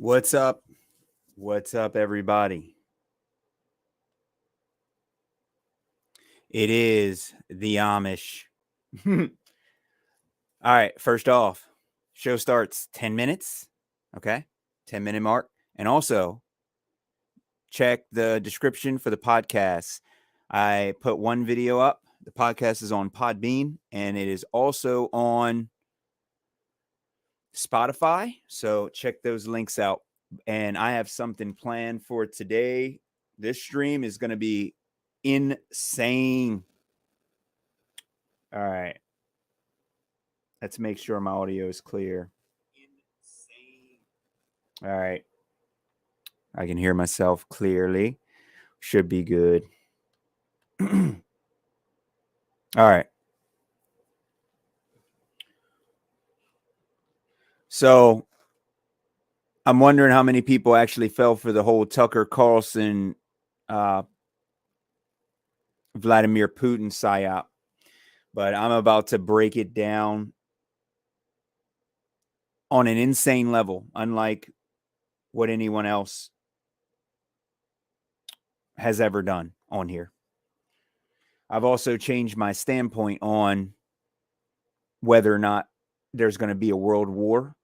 What's up? What's up, everybody? It is the Amish. All right, first off, show starts 10 minutes. Okay, 10-minute mark. And also, check the description for the podcast. I put one video up. The podcast is on Podbean and it is also on Spotify. So check those links out. And I have something planned for today. This stream is going to be insane. All right. Let's make sure my audio is clear. All right. I can hear myself clearly. Should be good. All right. So I'm wondering how many people actually fell for the whole Tucker Carlson, Vladimir Putin psyop. But I'm about to break it down on an insane level, unlike what anyone else has ever done on here. I've also changed my standpoint on whether or not there's going to be a world war,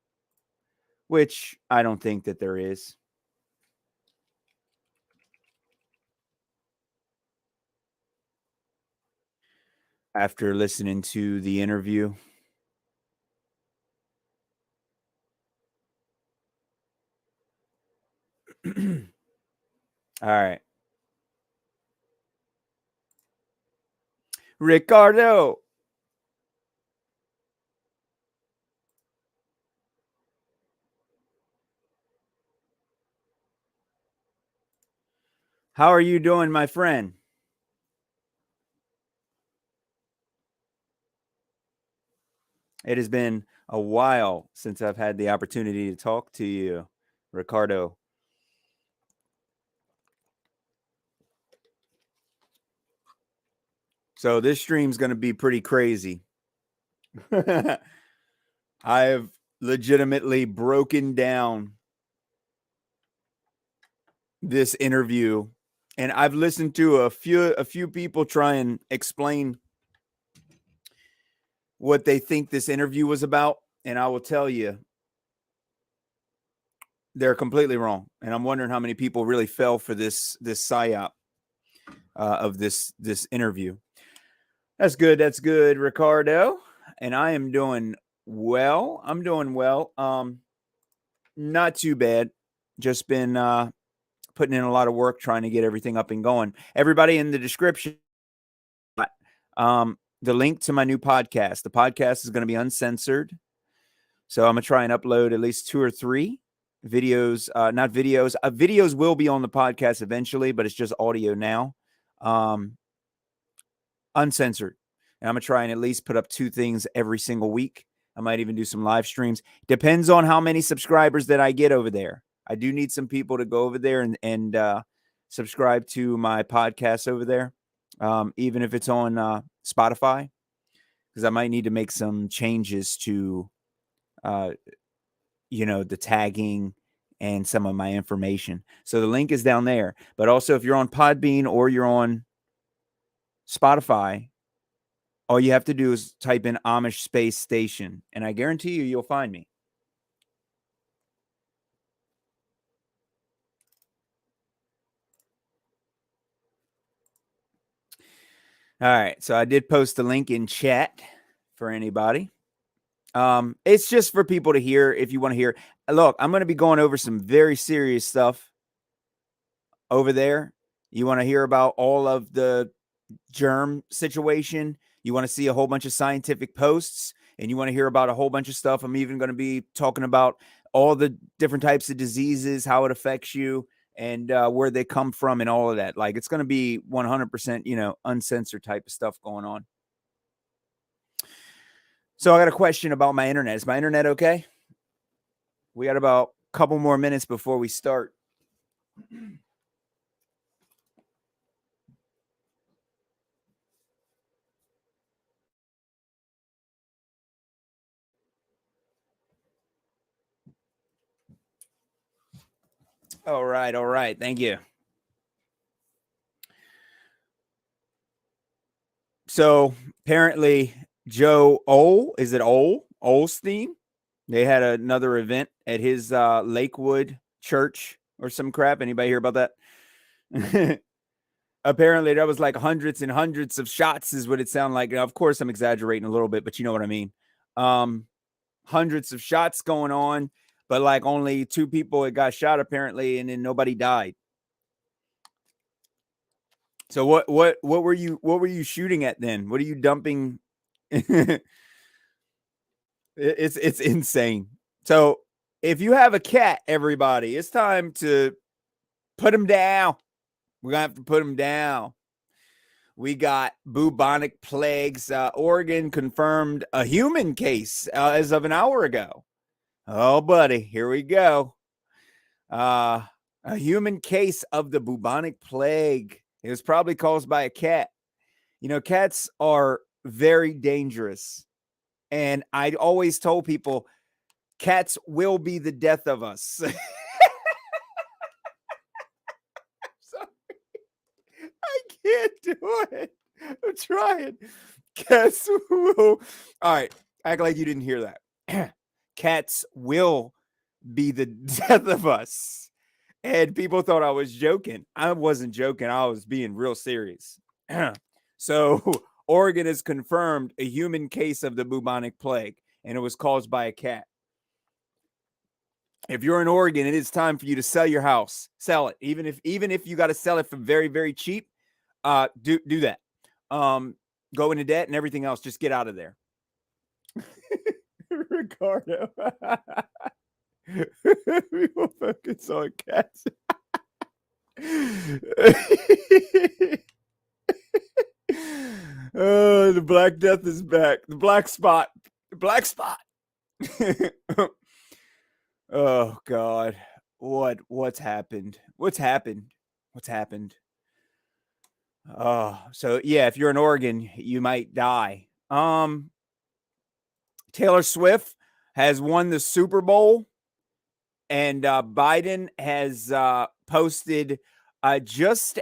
which I don't think that there is. After listening to the interview, all right. Ricardo. How are you doing, my friend? It has been a while since I've had the opportunity to talk to you, Ricardo. So this stream's going to be pretty crazy. I have legitimately broken down this interview, and I've listened to a few people try and explain what they think this interview was about, and I will tell you they're completely wrong. And I'm wondering how many people really fell for this psyop of this interview. That's good, Ricardo. And I am doing well. I'm doing well. Not too bad. Just been putting in a lot of work trying to get everything up and going. Everybody in the description, the link to my new podcast. The podcast is going to be uncensored. So I'm going to try and upload at least 2 or 3 videos, not videos. Videos will be on the podcast eventually, but it's just audio now. Uncensored. And I'm going to try and at least put up 2 things every single week. I might even do some live streams. Depends on how many subscribers that I get over there. I do need some people to go over there and subscribe to my podcast over there, even if it's on Spotify, because I might need to make some changes to, the tagging and some of my information. So the link is down there. But also, if you're on Podbean or you're on Spotify, all you have to do is type in Amish Space Station, and I guarantee you'll find me. All right, so I did post the link in chat for anybody. It's just for people to hear if you want to hear. Look, I'm going to be going over some very serious stuff over there. You want to hear about all of the germ situation. You want to see a whole bunch of scientific posts, and you want to hear about a whole bunch of stuff. I'm even going to be talking about all the different types of diseases, how it affects you, and where they come from, and all of that. Like, it's going to be 100%, uncensored type of stuff going on. So I got a question about my internet. Is my internet okay? We got about a couple more minutes before we start. All right. Thank you. So apparently Joe Olstein, they had another event at his Lakewood church or some crap. Anybody hear about that? Apparently that was like hundreds and hundreds of shots is what it sounded like. Now, of course, I'm exaggerating a little bit, but you know what I mean. Hundreds of shots going on, but like only 2 people had got shot apparently, and then nobody died. So what were you shooting at then? What are you dumping? It's insane. So if you have a cat, everybody, it's time to put him down. We're gonna have to put him down. We got bubonic plagues. Oregon confirmed a human case as of an hour ago. Oh, buddy, here we go. A human case of the bubonic plague. It was probably caused by a cat. You know, cats are very dangerous. And I always told people, cats will be the death of us. Sorry. I can't do it. I'm trying. Cats will. All right. Act like you didn't hear that. Cats will be the death of us. And people thought I was joking. I wasn't joking. I was being real serious. So Oregon has confirmed a human case of the bubonic plague, and it was caused by a cat. If you're in Oregon, it is time for you to sell your house. Sell it. Even if you got to sell it for very, very cheap, do that. Go into debt and everything else. Just get out of there. Ricardo. We will focus on cats. Oh, the Black Death is back. The black spot. The black spot. Oh God. What's happened? What's happened? Oh, so yeah, if you're in Oregon, you might die. Taylor Swift has won the Super Bowl, and Biden has posted just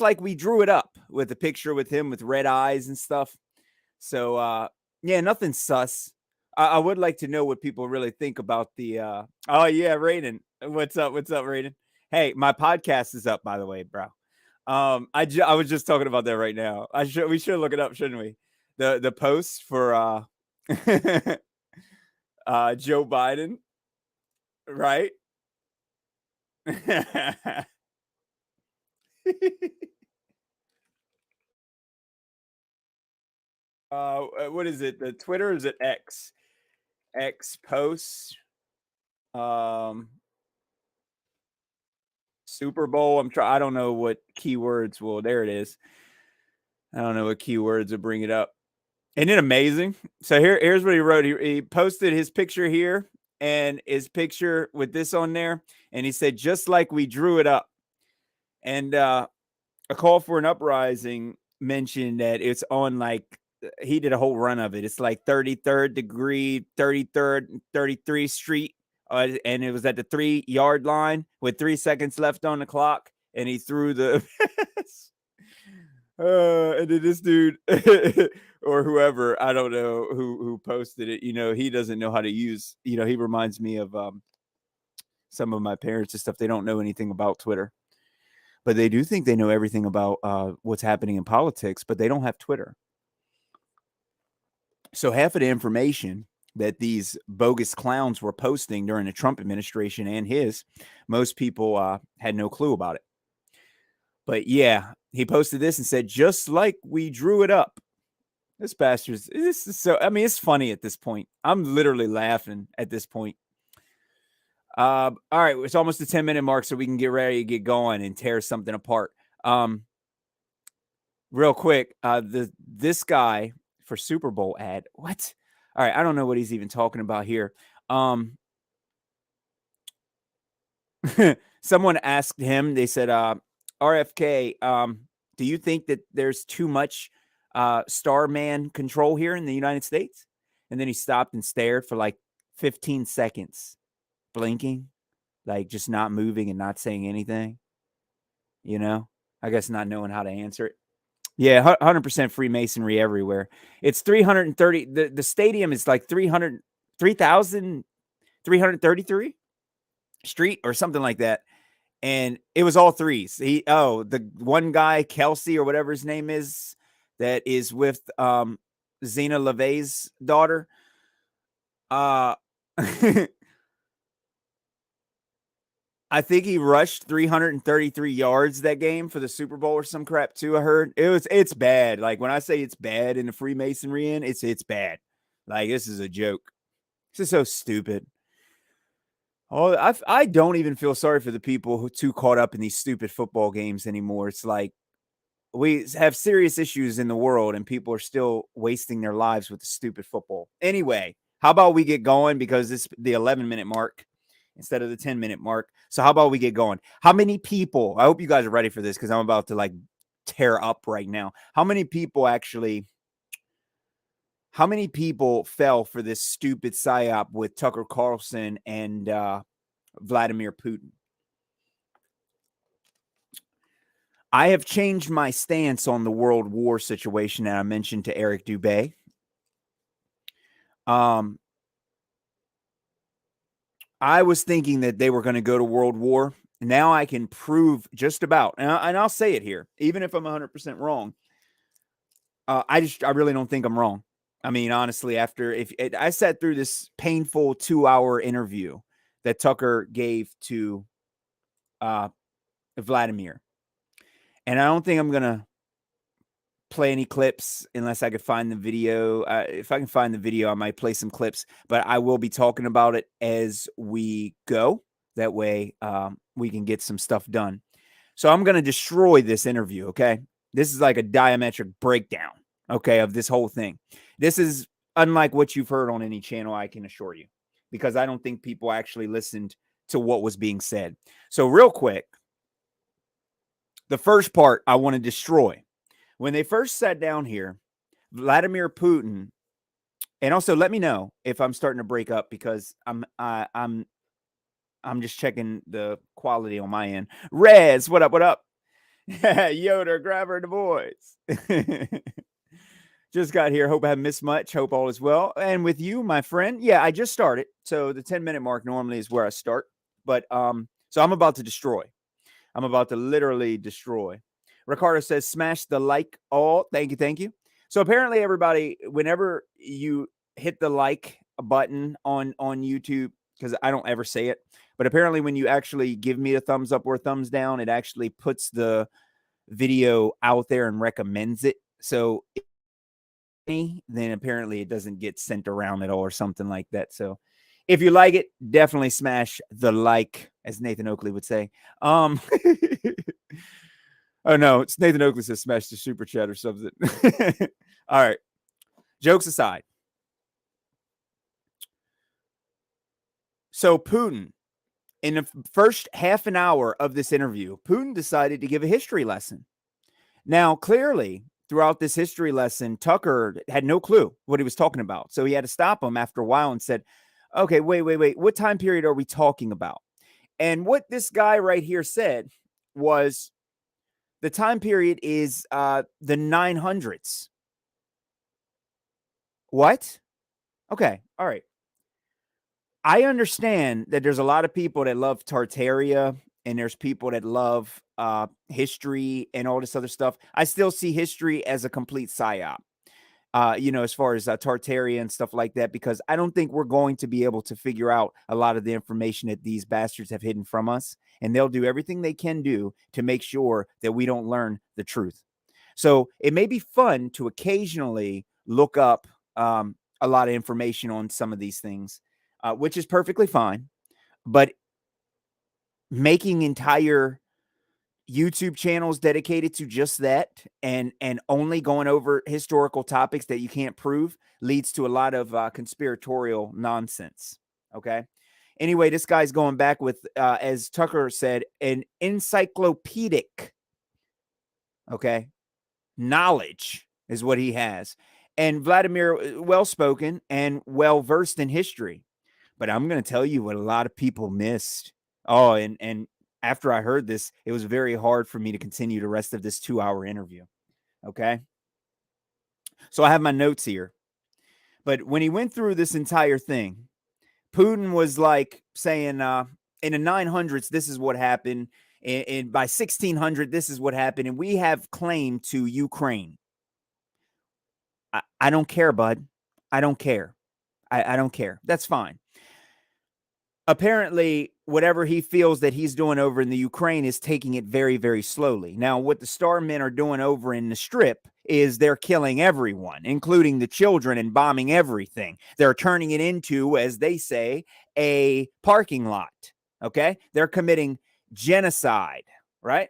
like we drew it up with a picture with him with red eyes and stuff. So yeah, nothing sus. I would like to know what people really think about the oh yeah, Raiden. What's up, Raiden? Hey, my podcast is up, by the way, bro. I was just talking about that right now. We should look it up, shouldn't we? The post for Joe Biden, right? What is it? The Twitter, or is it X? X posts. Super Bowl. I don't know what keywords will. There it is. I don't know what keywords will bring it up. Isn't it amazing? So here's what he wrote. He posted his picture here and his picture with this on there, and he said, "Just like we drew it up." And a call for an uprising mentioned that it's on like he did a whole run of it. It's like 33rd degree, 33rd, 33th Street. And it was at the 3-yard line with 3 seconds left on the clock. And he threw the and then this dude or whoever, I don't know who posted it, he doesn't know how to use, he reminds me of some of my parents and stuff. They don't know anything about Twitter, but they do think they know everything about what's happening in politics, but they don't have Twitter. So half of the information that these bogus clowns were posting during the Trump administration and most people had no clue about it. But yeah, he posted this and said, "Just like we drew it up." This is so, I mean, it's funny at this point. I'm literally laughing at this point. All right, it's almost the 10-minute mark, so we can get ready to get going and tear something apart. Real quick, this guy for Super Bowl ad. What? All right, I don't know what he's even talking about here. Someone asked him, they said, RFK, do you think that there's too much Starman control here in the United States? And then he stopped and stared for like 15 seconds, blinking. like just not moving and not saying anything. You know, I guess not knowing how to answer it. Yeah, 100% Freemasonry everywhere. It's 330. The stadium is like 3,333 street or something like that. And it was all threes. The one guy, Kelsey or whatever his name is, that is with Zena LeVay's daughter. I think he rushed 333 yards that game for the Super Bowl or some crap too. I heard it's bad. Like when I say it's bad in the Freemasonry it's bad. Like this is a joke. This is so stupid. Oh, I don't even feel sorry for the people who too caught up in these stupid football games anymore. It's like we have serious issues in the world and people are still wasting their lives with the stupid football. Anyway, how about we get going because this is the 11-minute mark instead of the 10-minute mark. So how about we get going? How many people, I hope you guys are ready for this because I'm about to like tear up right now. How many people fell for this stupid psyop with Tucker Carlson and Vladimir Putin? I have changed my stance on the world war situation that I mentioned to Eric Dubé. I was thinking that they were going to go to world war. Now I can prove just about, and I'll say it here, even if I'm 100% wrong. I really don't think I'm wrong. I mean, honestly, I sat through this painful 2-hour interview that Tucker gave to Vladimir, and I don't think I'm going to play any clips unless I could find the video. If I can find the video, I might play some clips, but I will be talking about it as we go. That way we can get some stuff done. So I'm going to destroy this interview, okay? This is like a diametric breakdown, okay, of this whole thing. This is unlike what you've heard on any channel, I can assure you, because I don't think people actually listened to what was being said. So real quick, the first part I want to destroy. When they first sat down here, Vladimir Putin, and also let me know if I'm starting to break up because I'm just checking the quality on my end. Rez, what up? What up? Yoder, Grabber, the boys. Just got here. Hope I haven't missed much. Hope all is well. And with you, my friend. Yeah, I just started. So the 10-minute mark normally is where I start. But so I'm about to destroy. I'm about to literally destroy. Ricardo says, smash the like all. Thank you. Thank you. So apparently, everybody, whenever you hit the like button on YouTube, because I don't ever say it, but apparently when you actually give me a thumbs up or a thumbs down, it actually puts the video out there and recommends it. So then apparently it doesn't get sent around at all or something like that. So if you like it, definitely smash the like, as Nathan Oakley would say. Oh, no, it's Nathan Oakley says smash the super chat or something. All right. Jokes aside. So Putin, in the first half an hour of this interview, Putin decided to give a history lesson. Now, clearly, throughout this history lesson, Tucker had no clue what he was talking about. So he had to stop him after a while and said, okay, wait. What time period are we talking about? And what this guy right here said was, the time period is the 900s. What? Okay. All right. I understand that there's a lot of people that love Tartaria and there's people that love history and all this other stuff. I still see history as a complete psyop, as far as Tartaria and stuff like that, because I don't think we're going to be able to figure out a lot of the information that these bastards have hidden from us. And they'll do everything they can do to make sure that we don't learn the truth. So it may be fun to occasionally look up a lot of information on some of these things, which is perfectly fine. But making entire YouTube channels dedicated to just that and only going over historical topics that you can't prove leads to a lot of conspiratorial nonsense. Okay. Anyway, this guy's going back with, as Tucker said, an encyclopedic, okay, knowledge is what he has. And Vladimir, well-spoken and well-versed in history. But I'm going to tell you what a lot of people missed. Oh, and after I heard this, it was very hard for me to continue the rest of this 2-hour interview. Okay. So I have my notes here. But when he went through this entire thing, Putin was like saying, in the 900s, this is what happened. And by 1600, this is what happened. And we have claim to Ukraine. I don't care, bud. I don't care. I don't care. That's fine. Apparently, whatever he feels that he's doing over in the Ukraine is taking it very, very slowly. Now, what the Starmen are doing over in the Strip is they're killing everyone, including the children, and bombing everything. They're turning it into, as they say, a parking lot. Okay? They're committing genocide, right?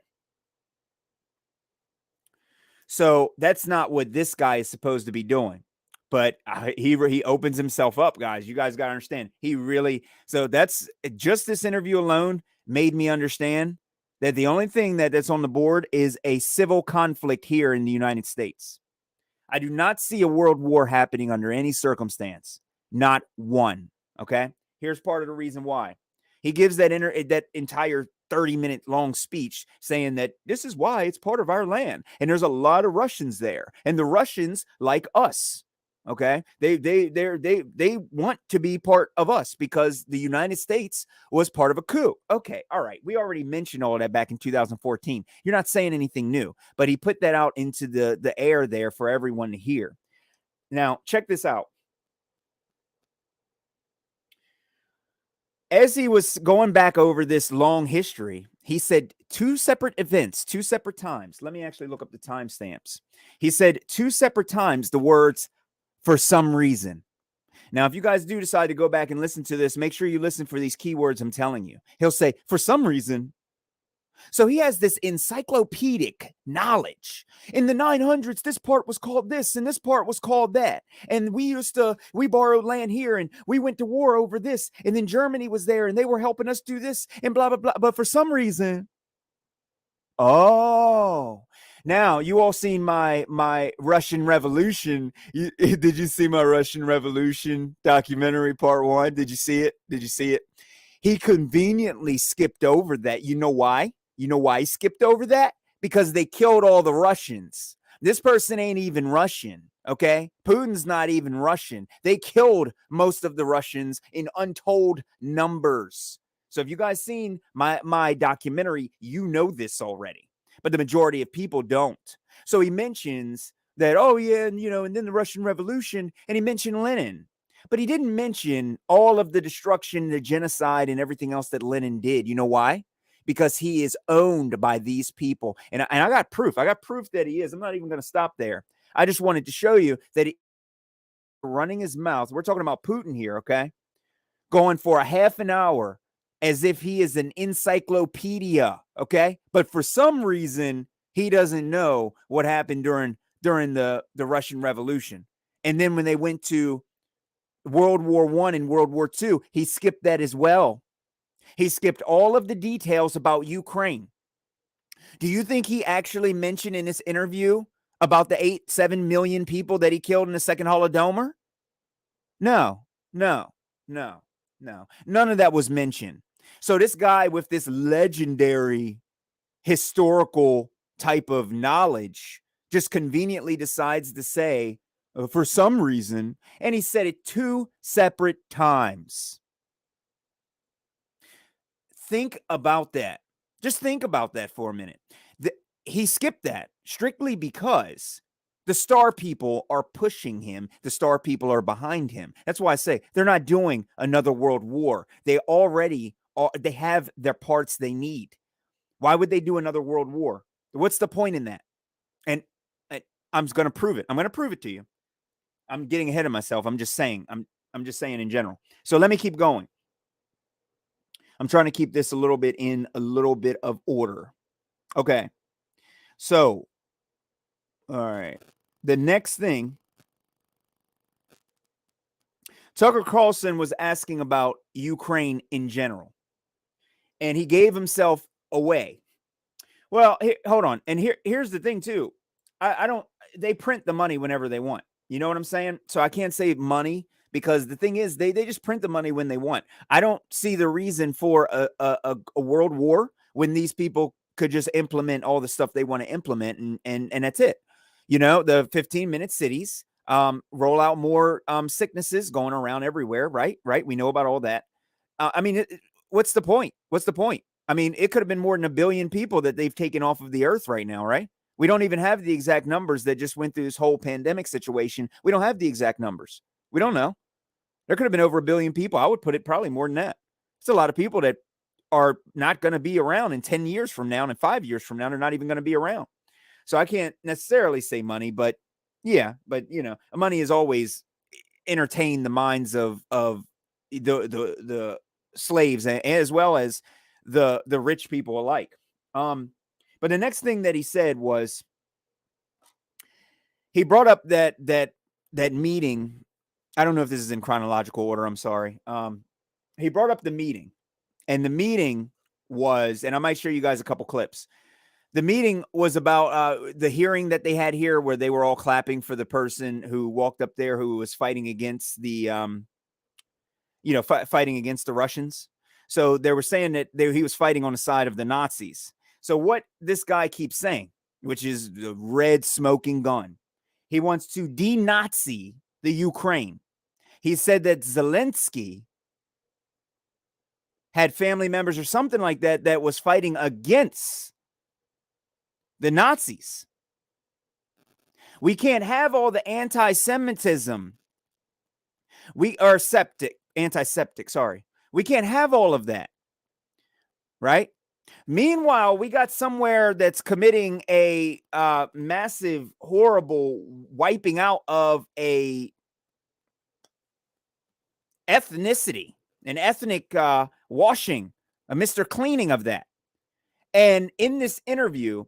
So that's not what this guy is supposed to be doing. But he opens himself up, guys. You guys got to understand. He really, so that's just this interview alone made me understand that the only thing that's on the board is a civil conflict here in the United States. I do not see a world war happening under any circumstance. Not one. Okay. Here's part of the reason why. He gives that entire 30-minute long speech saying that this is why it's part of our land. And there's a lot of Russians there. And the Russians like us. Okay. They want to be part of us because the United States was part of a coup. Okay. All right. We already mentioned all of that back in 2014. You're not saying anything new, but he put that out into the air there for everyone to hear. Now, check this out. As he was going back over this long history, he said 2 separate events, 2 separate times. Let me actually look up the timestamps. He said 2 separate times the words "for some reason." Now, if you guys do decide to go back and listen to this, make sure you listen for these keywords I'm telling you. He'll say, "for some reason." So he has this encyclopedic knowledge. In the 900s, this part was called this and this part was called that. And we borrowed land here and we went to war over this. And then Germany was there and they were helping us do this and blah, blah, blah. But for some reason, oh, now you all seen my Russian Revolution. Did you see my Russian Revolution documentary part 1? Did you see it? Did you see it? He conveniently skipped over that. You know why? You know why he skipped over that? Because they killed all the Russians. This person ain't even Russian, okay? Putin's not even Russian. They killed most of the Russians in untold numbers. So if you guys seen my documentary, you know this already. But the majority of people don't. So he mentions that, oh yeah, and then the Russian Revolution, and he mentioned Lenin. But he didn't mention all of the destruction, the genocide, and everything else that Lenin did. You know why? Because he is owned by these people. And I got proof. I got proof that he is. I'm not even going to stop there. I just wanted to show you that he running his mouth. We're talking about Putin here, okay? Going for a half an hour as if he is an encyclopedia, okay? But for some reason, he doesn't know what happened during the Russian Revolution. And then when they went to World War I and World War II, he skipped that as well. He skipped all of the details about Ukraine. Do you think he actually mentioned in this interview about the 7 million people that he killed in the Second Holodomor? No, no, no, no. None of that was mentioned. So this guy with this legendary historical type of knowledge just conveniently decides to say, for some reason, and he said it 2 separate times. Think about that. Just think about that for a minute. He skipped that strictly because the star people are pushing him. The star people are behind him. That's why I say they're not doing another world war. They already they have their parts they need. Why would they do another world war? What's the point in that? And I'm going to prove it. I'm going to prove it to you. I'm getting ahead of myself. I'm just saying. I'm just saying in general. So let me keep going. I'm trying to keep this a little bit of order. Okay. So, all right. The next thing, Tucker Carlson was asking about Ukraine in general, and he gave himself away. Well, hold on. And here's the thing too. They print the money whenever they want. You know what I'm saying? So I can't say money because the thing is, they just print the money when they want. I don't see the reason for a world war when these people could just implement all the stuff they want to implement, and that's it. You know, the 15-minute cities, roll out more sicknesses going around everywhere, right? Right. We know about all that. I mean, what's the point? What's the point? I mean, it could have been more than 1 billion people that they've taken off of the earth right now, right? We don't even have the exact numbers that just went through this whole pandemic situation. We don't have the exact numbers. We don't know. There could have been over 1 billion people. I would put it probably more than that. It's a lot of people that are not going to be around in 10 years from now, and 5 years from now, they're not even going to be around. So I can't necessarily say money, but yeah, but you know, money has always entertained the minds of the slaves, as well as the rich people alike. But the next thing that he said was, he brought up that meeting. I don't know if this is in chronological order. I'm sorry. He brought up the meeting, and the meeting was, and I might show you guys a couple clips. The meeting was about the hearing that they had here, where they were all clapping for the person who walked up there, who was fighting against the, fighting against the Russians. So they were saying that he was fighting on the side of the Nazis. So what this guy keeps saying, which is the red smoking gun, he wants to de-Nazi the Ukraine. He said that Zelensky had family members or something like that that was fighting against the Nazis. We can't have all the anti-Semitism. We are antiseptic, sorry. We can't have all of that, right? Meanwhile, we got somewhere that's committing a massive, horrible wiping out of a ethnicity, an ethnic washing, a Mr. Cleaning of that. And in this interview,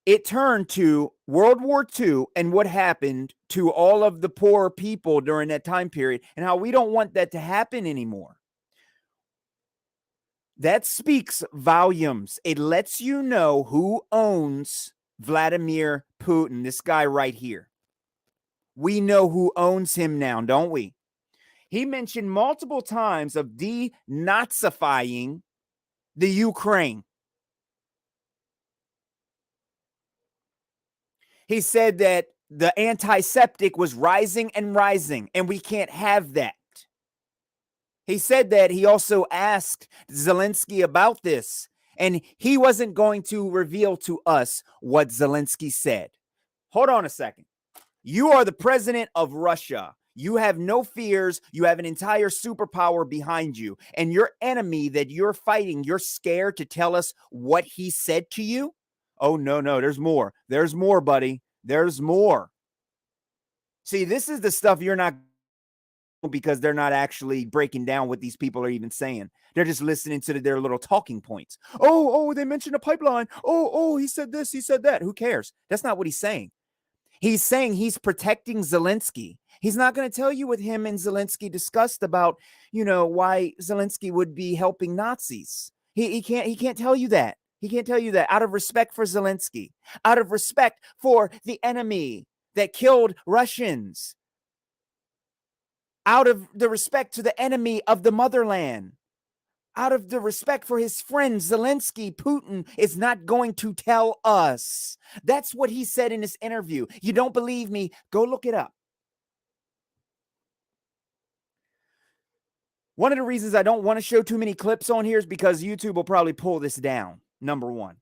it turned to World War II and what happened to all of the poor people during that time period, and how we don't want that to happen anymore. That speaks volumes. It lets you know who owns Vladimir Putin, this guy right here. We know who owns him now, don't we? He mentioned multiple times of denazifying the Ukraine. He said that the antiseptic was rising and rising, and we can't have that. He said that he also asked Zelensky about this, and he wasn't going to reveal to us what Zelensky said. Hold on a second. You are the president of Russia. You have no fears. You have an entire superpower behind you. And your enemy that you're fighting, you're scared to tell us what he said to you? Oh, no, there's more. There's more, buddy. There's more. See, this is the stuff you're not, because they're not actually breaking down what these people are even saying. They're just listening to their little talking points. Oh, they mentioned a pipeline. Oh, he said this, he said that. Who cares? That's not what he's saying. He's saying he's protecting Zelensky. He's not going to tell you what him and Zelensky discussed about, why Zelensky would be helping Nazis. He can't tell you that. He can't tell you that out of respect for Zelensky, out of respect for the enemy that killed Russians, out of the respect to the enemy of the motherland, out of the respect for his friend Zelensky. Putin is not going to tell us. That's what he said in this interview. You don't believe me? Go look it up. One of the reasons I don't want to show too many clips on here is because YouTube will probably pull this down, number one.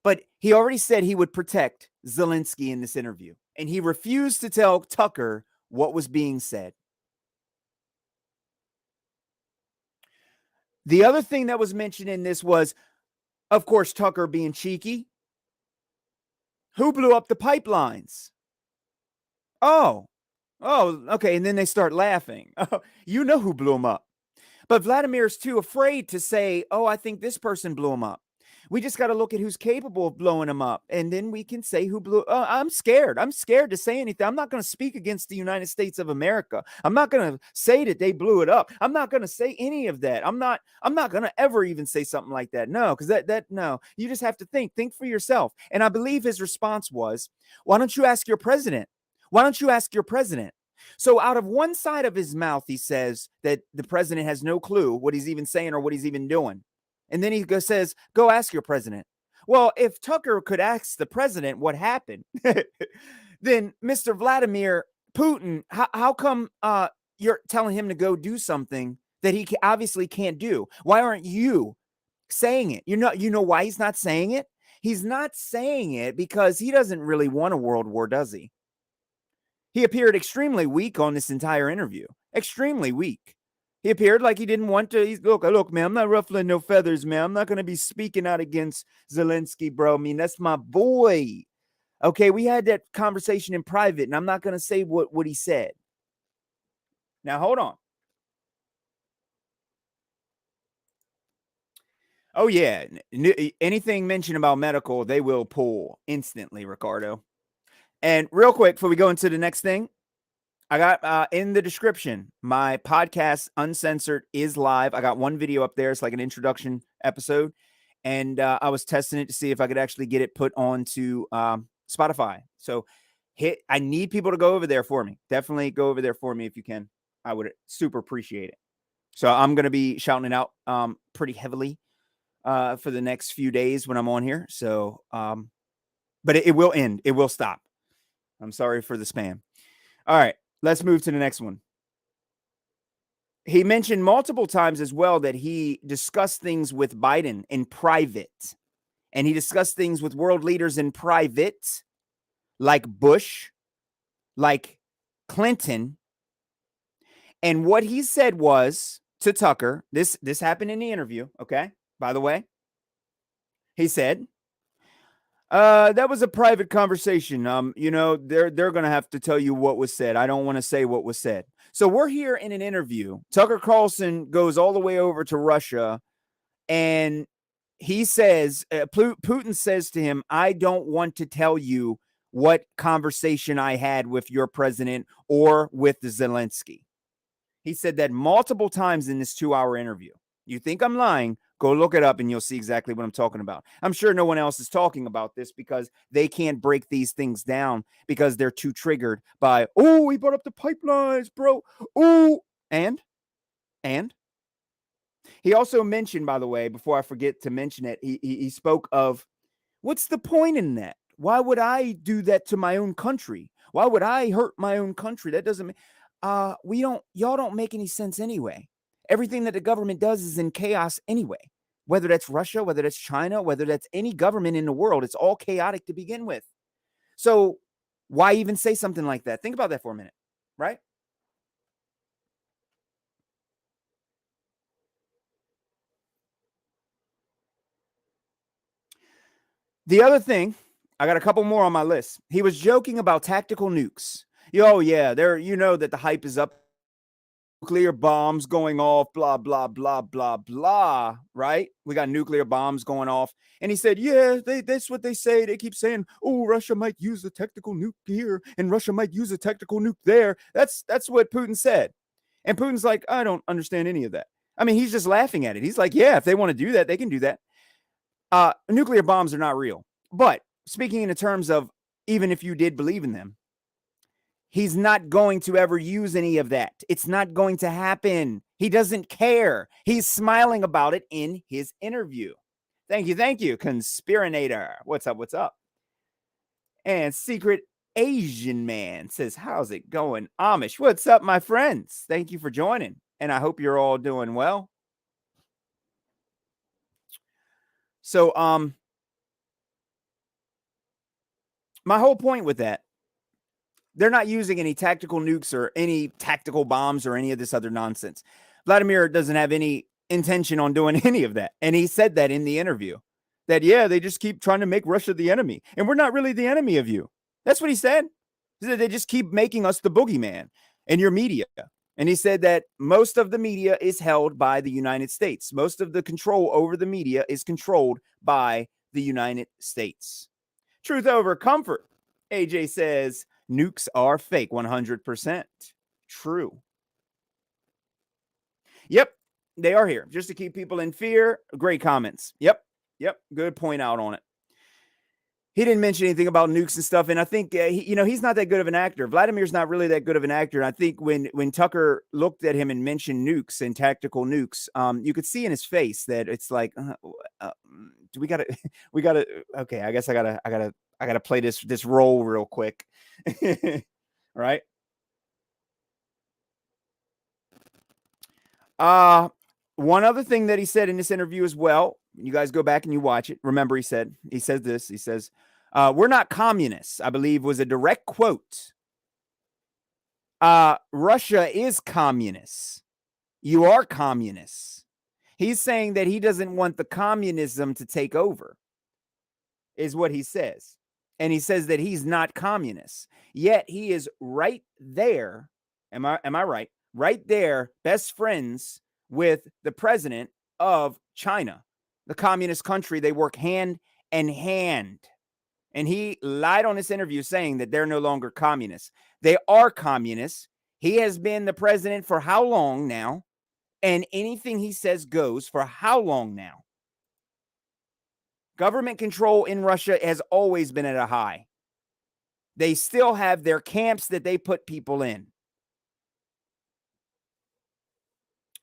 But he already said he would protect Zelensky in this interview, and he refused to tell Tucker what was being said. The other thing that was mentioned in this was, of course, Tucker being cheeky. Who blew up the pipelines? Oh, okay. And then they start laughing. You know who blew them up. But Vladimir's too afraid to say, I think this person blew them up. We just got to look at who's capable of blowing them up. And then we can say who blew. I'm scared. I'm scared to say anything. I'm not going to speak against the United States of America. I'm not going to say that they blew it up. I'm not going to say any of that. I'm not going to ever even say something like that. No, because no, you just have to think for yourself. And I believe his response was, why don't you ask your president? Why don't you ask your president? So out of one side of his mouth, he says that the president has no clue what he's even saying or what he's even doing. And then he says, go ask your president. Well, if Tucker could ask the president what happened, then Mr. Vladimir Putin, how come you're telling him to go do something that he obviously can't do? Why aren't you saying it? You know why he's not saying it? He's not saying it because he doesn't really want a world war, does he? He appeared extremely weak on this entire interview. Extremely weak. He appeared like he didn't want to. Look, man, I'm not ruffling no feathers, man. I'm not going to be speaking out against Zelensky, bro. I mean, that's my boy. Okay, we had that conversation in private, and I'm not going to say what he said. Now, hold on. Oh, yeah. Anything mentioned about medical, they will pull instantly, Ricardo. And real quick, before we go into the next thing, I got in the description, my podcast Uncensored is live. I got one video up there. It's like an introduction episode. And I was testing it to see if I could actually get it put onto Spotify. So I need people to go over there for me. Definitely go over there for me if you can. I would super appreciate it. So I'm going to be shouting it out pretty heavily for the next few days when I'm on here. So, but it will end. It will stop. I'm sorry for the spam. All right, let's move to the next one. He mentioned multiple times as well that he discussed things with Biden in private, and he discussed things with world leaders in private, like Bush, like Clinton. And what he said was to Tucker, this happened in the interview, okay? By the way, he said, that was a private conversation. They're going to have to tell you what was said. I don't want to say what was said. So we're here in an interview. Tucker Carlson goes all the way over to Russia, and he says, Putin says to him, I don't want to tell you what conversation I had with your president or with Zelensky. He said that multiple times in this 2-hour interview. You think I'm lying? Go look it up and you'll see exactly what I'm talking about. I'm sure no one else is talking about this because they can't break these things down because they're too triggered by, oh, he brought up the pipelines, bro. Oh, and he also mentioned, by the way, before I forget to mention it, he spoke of, what's the point in that? Why would I do that to my own country? Why would I hurt my own country? That doesn't y'all don't make any sense anyway. Everything that the government does is in chaos anyway. Whether that's Russia, whether that's China, whether that's any government in the world, it's all chaotic to begin with. So why even say something like that? Think about that for a minute, right? The other thing, I got a couple more on my list. He was joking about tactical nukes. Oh, yeah, that the hype is up. Nuclear bombs going off, blah, blah, blah, blah, blah, right? We got nuclear bombs going off. And he said, yeah, that's what they say. They keep saying, oh, Russia might use a tactical nuke here and Russia might use a tactical nuke there. That's what Putin said. And Putin's like, I don't understand any of that. I mean, he's just laughing at it. He's like, yeah, if they want to do that, they can do that. Nuclear bombs are not real. But speaking in terms of even if you did believe in them, he's not going to ever use any of that. It's not going to happen. He doesn't care. He's smiling about it in his interview. Thank you, Conspirinator. What's up? And Secret Asian Man says, how's it going? Amish, what's up, my friends? Thank you for joining, and I hope you're all doing well. So, my whole point with that, they're not using any tactical nukes or any tactical bombs or any of this other nonsense. Vladimir doesn't have any intention on doing any of that. And he said that in the interview that, yeah, they just keep trying to make Russia the enemy. And we're not really the enemy of you. That's what he said. He said they just keep making us the boogeyman in your media. And he said that most of the media is held by the United States. Most of the control over the media is controlled by the United States. Truth over comfort. AJ says, nukes are fake, 100% true. Yep, they are here just to keep people in fear. Great comments. Yep, good point out on it. he didn't mention anything about nukes and stuff. And I think, he's not that good of an actor. Vladimir's not really that good of an actor. And I think when Tucker looked at him and mentioned nukes and tactical nukes, you could see in his face that it's like, we gotta, okay, I guess I gotta play this role real quick. Right. One other thing that he said in this interview as well, you guys go back and you watch it. Remember, he says, we're not communists, I believe was a direct quote. Russia is communist. You are communists. He's saying that he doesn't want the communism to take over, is what he says. And he says that he's not communist. Yet he is right there. Am I right? Right there, best friends with the president of China, the communist country. They work hand in hand. And he lied on this interview saying that they're no longer communists. They are communists. He has been the president for how long now? And anything he says goes for how long now? Government control in Russia has always been at a high. They still have their camps that they put people in.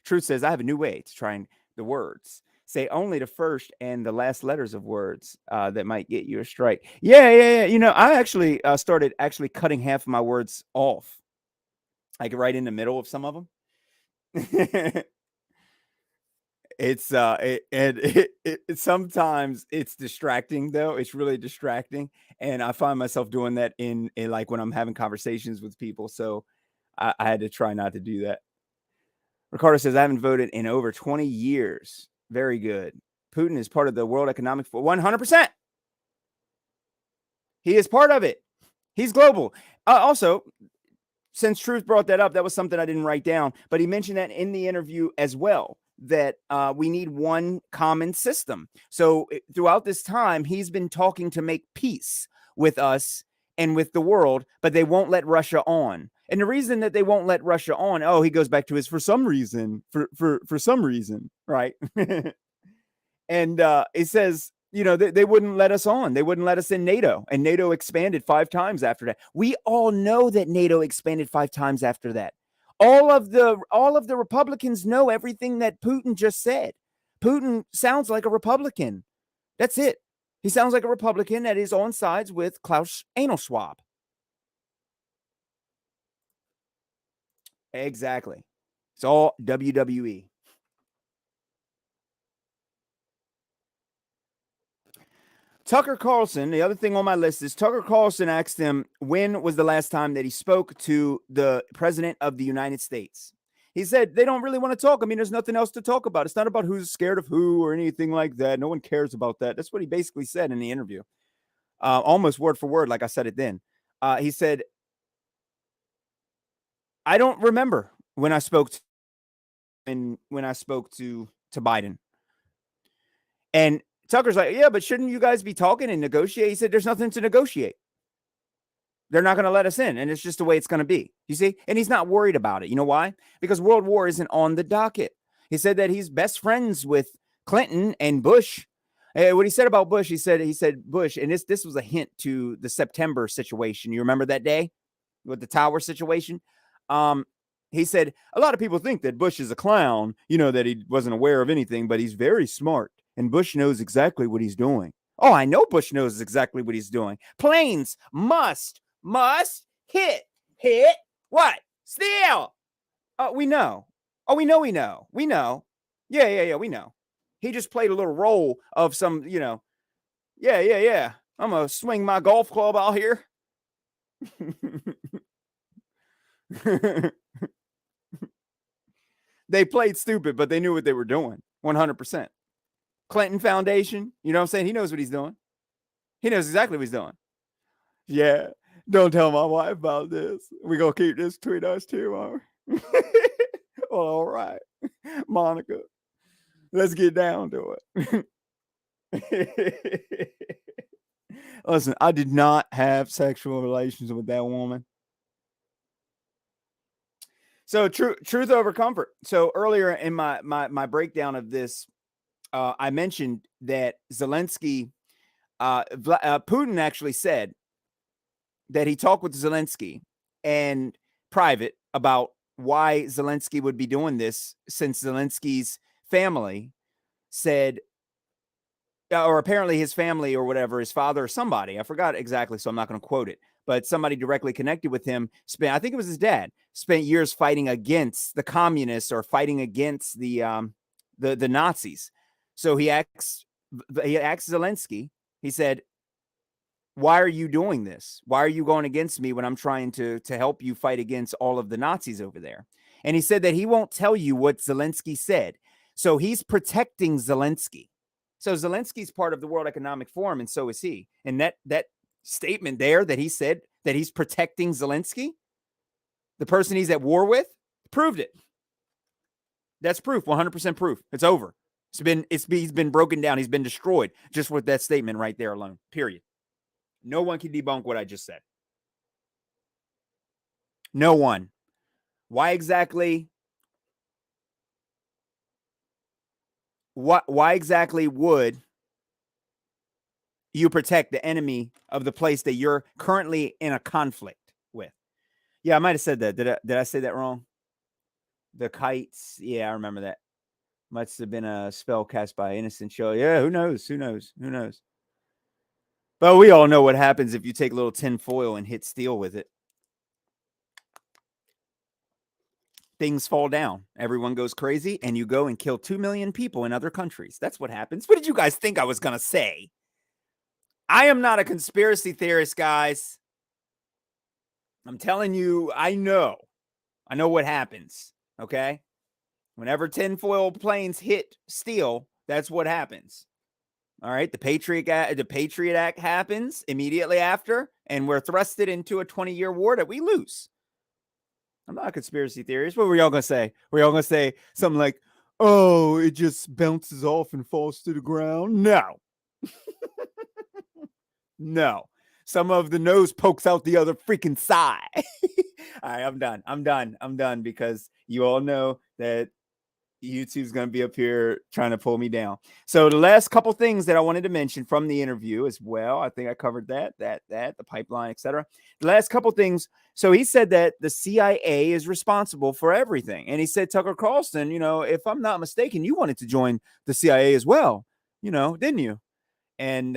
Truth says, I have a new way to try and the words. Say only the first and the last letters of words that might get you a strike. Yeah. I actually started cutting half of my words off. Like right in the middle of some of them. It's sometimes it's distracting though. It's really distracting. And I find myself doing that in like when I'm having conversations with people. So I had to try not to do that. Ricardo says, I haven't voted in over 20 years. Very good. Putin is part of the World Economic Forum. 100%. He is part of it. He's global. Also, since Truth brought that up, that was something I didn't write down, but he mentioned that in the interview as well, that we need one common system. So throughout this time, he's been talking to make peace with us and with the world, but they won't let Russia on. And the reason that they won't let Russia on, he goes back to his for some reason, right? And it says, they wouldn't let us on. They wouldn't let us in NATO, and NATO expanded 5 times after that. We all know that NATO expanded 5 times after that. All of the Republicans know everything that Putin just said. Putin sounds like a Republican. That's it. He sounds like a Republican that is on sides with Klaus Schwab. Exactly. It's all WWE. Tucker Carlson, the other thing on my list is Tucker Carlson asked him when was the last time that he spoke to the president of the United States. He said they don't really want to talk. I mean, there's nothing else to talk about. It's not about who's scared of who or anything like that. No one cares about that. That's what he basically said in the interview. Almost word for word, like I said it then. He said, I don't remember when I spoke to Biden. And Tucker's like, yeah, but shouldn't you guys be talking and negotiate? He said, there's nothing to negotiate. They're not going to let us in. And it's just the way it's going to be. You see? And he's not worried about it. You know why? Because World War isn't on the docket. He said that he's best friends with Clinton and Bush. What he said about Bush, he said Bush, and this was a hint to the September situation. You remember that day with the tower situation? He said, a lot of people think that Bush is a clown, that he wasn't aware of anything, but he's very smart. And Bush knows exactly what he's doing. Oh, I know Bush knows exactly what he's doing. Planes must hit what? Steel. We know. Oh, we know. Yeah, we know. He just played a little role of some, yeah. I'm going to swing my golf club out here. They played stupid, but they knew what they were doing. 100%. Clinton Foundation, you know what I'm saying? He knows what he's doing. He knows exactly what he's doing. Yeah. Don't tell my wife about this. We're going to keep this between us two, aren't we? Well, all right. Monica, let's get down to it. Listen, I did not have sexual relations with that woman. So truth over comfort. So earlier in my breakdown of this, I mentioned that Zelensky Putin actually said that he talked with Zelensky and private about why Zelensky would be doing this, since Zelensky's family said, or apparently his family or whatever, his father or somebody, I forgot exactly, so I'm not going to quote it, but somebody directly connected with him spent, I think it was his dad, spent years fighting against the communists or fighting against the Nazis. So he asked Zelensky, he said, why are you doing this? Why are you going against me when I'm trying to help you fight against all of the Nazis over there? And he said that he won't tell you what Zelensky said. So he's protecting Zelensky. So Zelensky's part of the World Economic Forum, and so is he. And that statement there that he said that he's protecting Zelensky, the person he's at war with, proved it. That's proof, 100% proof. It's over. He's been broken down. He's been destroyed just with that statement right there alone, period. No one can debunk what I just said. No one. Why exactly? Why exactly would you protect the enemy of the place that you're currently in a conflict with? Yeah, I might have said that. Did I say that wrong? The kites. Yeah, I remember that. Must have been a spell cast by innocent show. Yeah, who knows? Who knows? Who knows? But we all know what happens if you take a little tin foil and hit steel with it. Things fall down. Everyone goes crazy, and you go and kill 2 million people in other countries. That's what happens. What did you guys think I was going to say? I am not a conspiracy theorist, guys. I'm telling you, I know what happens, okay? Whenever tinfoil planes hit steel, that's what happens. All right, the Patriot Act happens immediately after, and we're thrusted into a 20-year war that we lose. I'm not a conspiracy theorist. What were y'all going to say? Were y'all going to say something like, oh, it just bounces off and falls to the ground? No. No. Some of the nose pokes out the other freaking side. All right, I'm done because you all know that YouTube's going to be up here trying to pull me down. So the last couple things that I wanted to mention from the interview as well, I think I covered that, the pipeline, etc. The last couple things. So he said that the CIA is responsible for everything. And he said, Tucker Carlson, if I'm not mistaken, you wanted to join the CIA as well, didn't you? And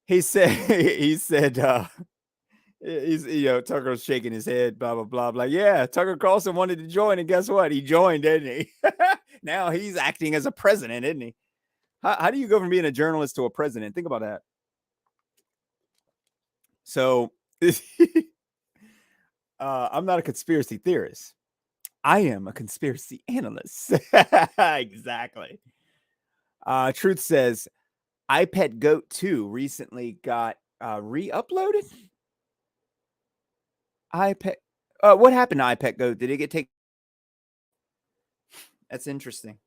he said, Tucker's shaking his head, blah, blah, blah. Like, yeah, Tucker Carlson wanted to join, and guess what? He joined, didn't he? Now he's acting as a president, isn't he? How do you go from being a journalist to a president? Think about that. So I'm not a conspiracy theorist. I am a conspiracy analyst. Exactly. Truth says, iPet Goat 2 recently got re-uploaded. What happened to iPet Goat? Did it get taken? That's interesting.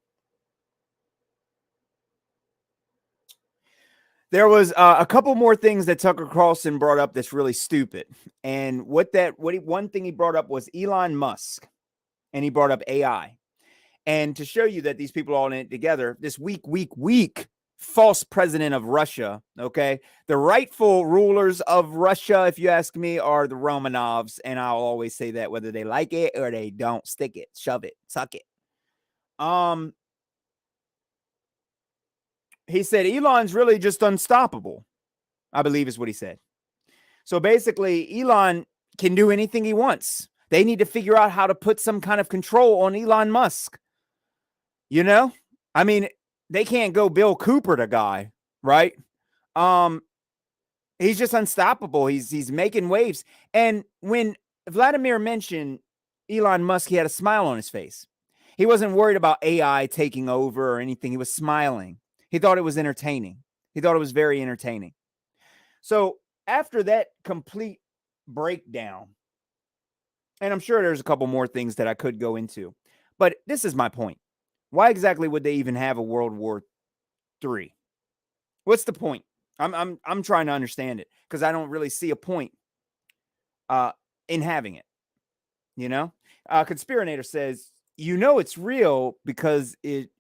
There was a couple more things that Tucker Carlson brought up that's really stupid. And one thing he brought up was Elon Musk, and he brought up AI. And to show you that these people are all in it together, this weak false president of Russia, okay? The rightful rulers of Russia, if you ask me, are the Romanovs. And I'll always say that whether they like it or they don't. Stick it, shove it, suck it. He said Elon's really just unstoppable, I believe is what he said. So basically, Elon can do anything he wants. They need to figure out how to put some kind of control on Elon Musk. I mean, they can't go Bill Cooper the guy, right? He's just unstoppable. He's making waves. And when Vladimir mentioned Elon Musk, he had a smile on his face. He wasn't worried about AI taking over or anything. He was smiling. He thought it was entertaining. He thought it was very entertaining. So after that complete breakdown, and I'm sure there's a couple more things that I could go into, but this is my point. Why exactly would they even have a World War III? What's the point? I'm trying to understand it because I don't really see a point in having it. Conspirator says, it's real because it